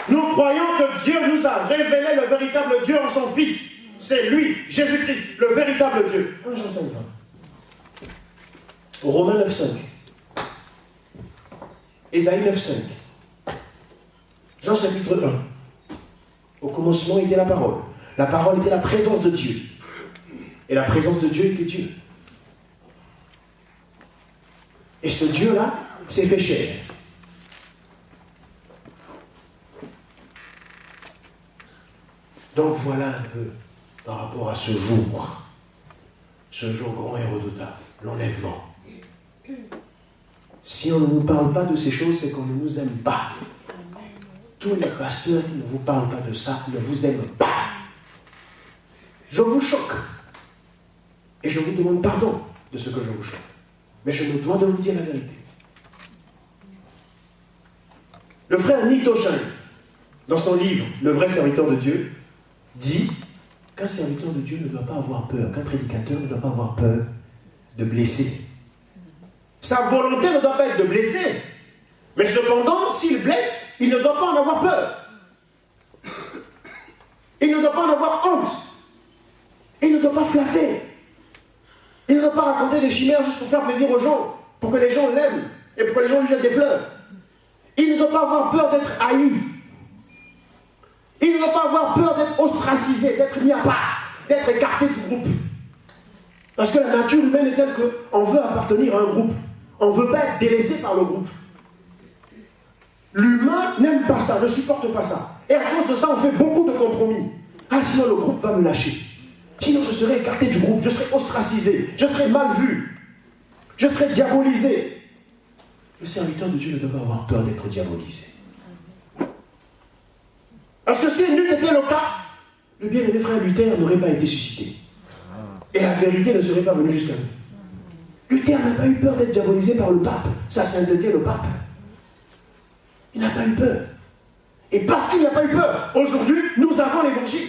Nous croyons que Dieu nous a révélé le véritable Dieu en son Fils. c'est lui, Jésus-Christ, le véritable Dieu. 1 Jean 5, 20. Romains 9, 5. Ésaïe 9, 5. Jean chapitre 1. Au commencement était la parole. La parole était la présence de Dieu. Et la présence de Dieu était Dieu. Et ce Dieu-là s'est fait chair. Donc voilà un peu par rapport à ce jour grand et redoutable, l'enlèvement. Si on ne nous parle pas de ces choses, c'est qu'on ne nous aime pas. Tous les pasteurs qui ne vous parlent pas de ça ne vous aiment pas. Je vous choque. Et je vous demande pardon de ce que je vous choque. Mais je me dois de vous dire la vérité. Le frère Nitochan, dans son livre « Le vrai serviteur de Dieu », dit qu'un serviteur de Dieu ne doit pas avoir peur, qu'un prédicateur ne doit pas avoir peur de blesser. Sa volonté ne doit pas être de blesser. Mais cependant, s'il blesse, il ne doit pas en avoir peur. Il ne doit pas en avoir honte. Il ne doit pas flatter. Il ne doit pas raconter des chimères juste pour faire plaisir aux gens, pour que les gens l'aiment et pour que les gens lui jettent des fleurs. Il ne doit pas avoir peur d'être haï. Il ne doit pas avoir peur d'être ostracisé, d'être mis à part, d'être écarté du groupe. Parce que la nature humaine est telle qu'on veut appartenir à un groupe. On ne veut pas être délaissé par le groupe. L'humain n'aime pas ça, ne supporte pas ça. Et à cause de ça, on fait beaucoup de compromis. Ah, sinon le groupe va me lâcher. Sinon je serai écarté du groupe, je serai ostracisé, je serai mal vu, je serai diabolisé. Le serviteur de Dieu ne doit pas avoir peur d'être diabolisé. Parce que si n'eût été le cas, le bien-aimé frère Luther n'aurait pas été suscité. Et la vérité ne serait pas venue jusqu'à nous. Luther n'a pas eu peur d'être diabolisé par le pape, sa sainteté, le pape. Il n'a pas eu peur. Et parce qu'il n'a pas eu peur, aujourd'hui, nous avons l'évangile.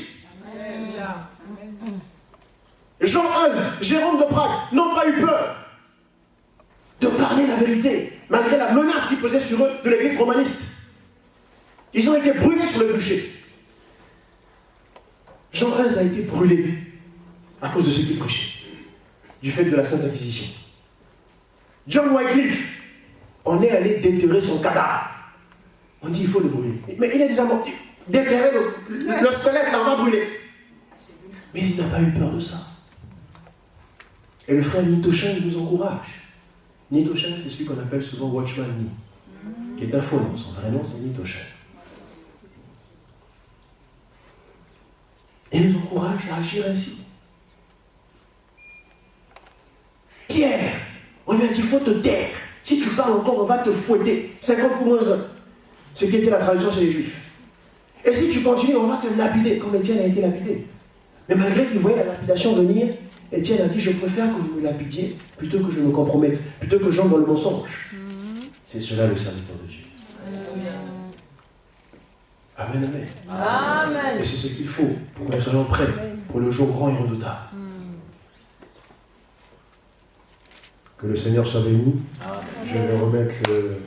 Jean 11, Jérôme de Prague n'ont pas eu peur de parler la vérité, malgré la menace qui pesait sur eux de l'église romaniste. Ils ont été brûlés sur le bûcher. Jean 11 a été brûlé à cause de ce qu'il prêchait, du fait de la Sainte Inquisition. John Wycliffe, on est allé déterrer son cadavre. On dit il faut le brûler. Mais il est déjà mort. Déterrer le squelette, là, on va brûler. Mais il n'a pas eu peur de ça. Et le frère Nitochan nous encourage. Nitochan, c'est celui qu'on appelle souvent Watchman Nee, qui est un faux nom. Son vrai nom, c'est Nitochan. Et nous encourage à agir ainsi. Pierre, on lui a dit il faut te taire. Si tu parles encore, on va te fouetter. 50 pour moins 1. Ce qui était la tradition chez les Juifs. Et si tu continues, on va te lapider, comme Étienne a été lapidé. Mais malgré qu'il voyait la lapidation venir, Étienne a dit je préfère que vous me lapidiez plutôt que je me compromette, plutôt que j'entre dans le mensonge. C'est cela le serviteur de Dieu. Amen, amen. Amen. Et c'est ce qu'il faut pour que nous soyons prêts pour le jour grand et redoutable. Que le Seigneur soit béni. Je vais remettre le...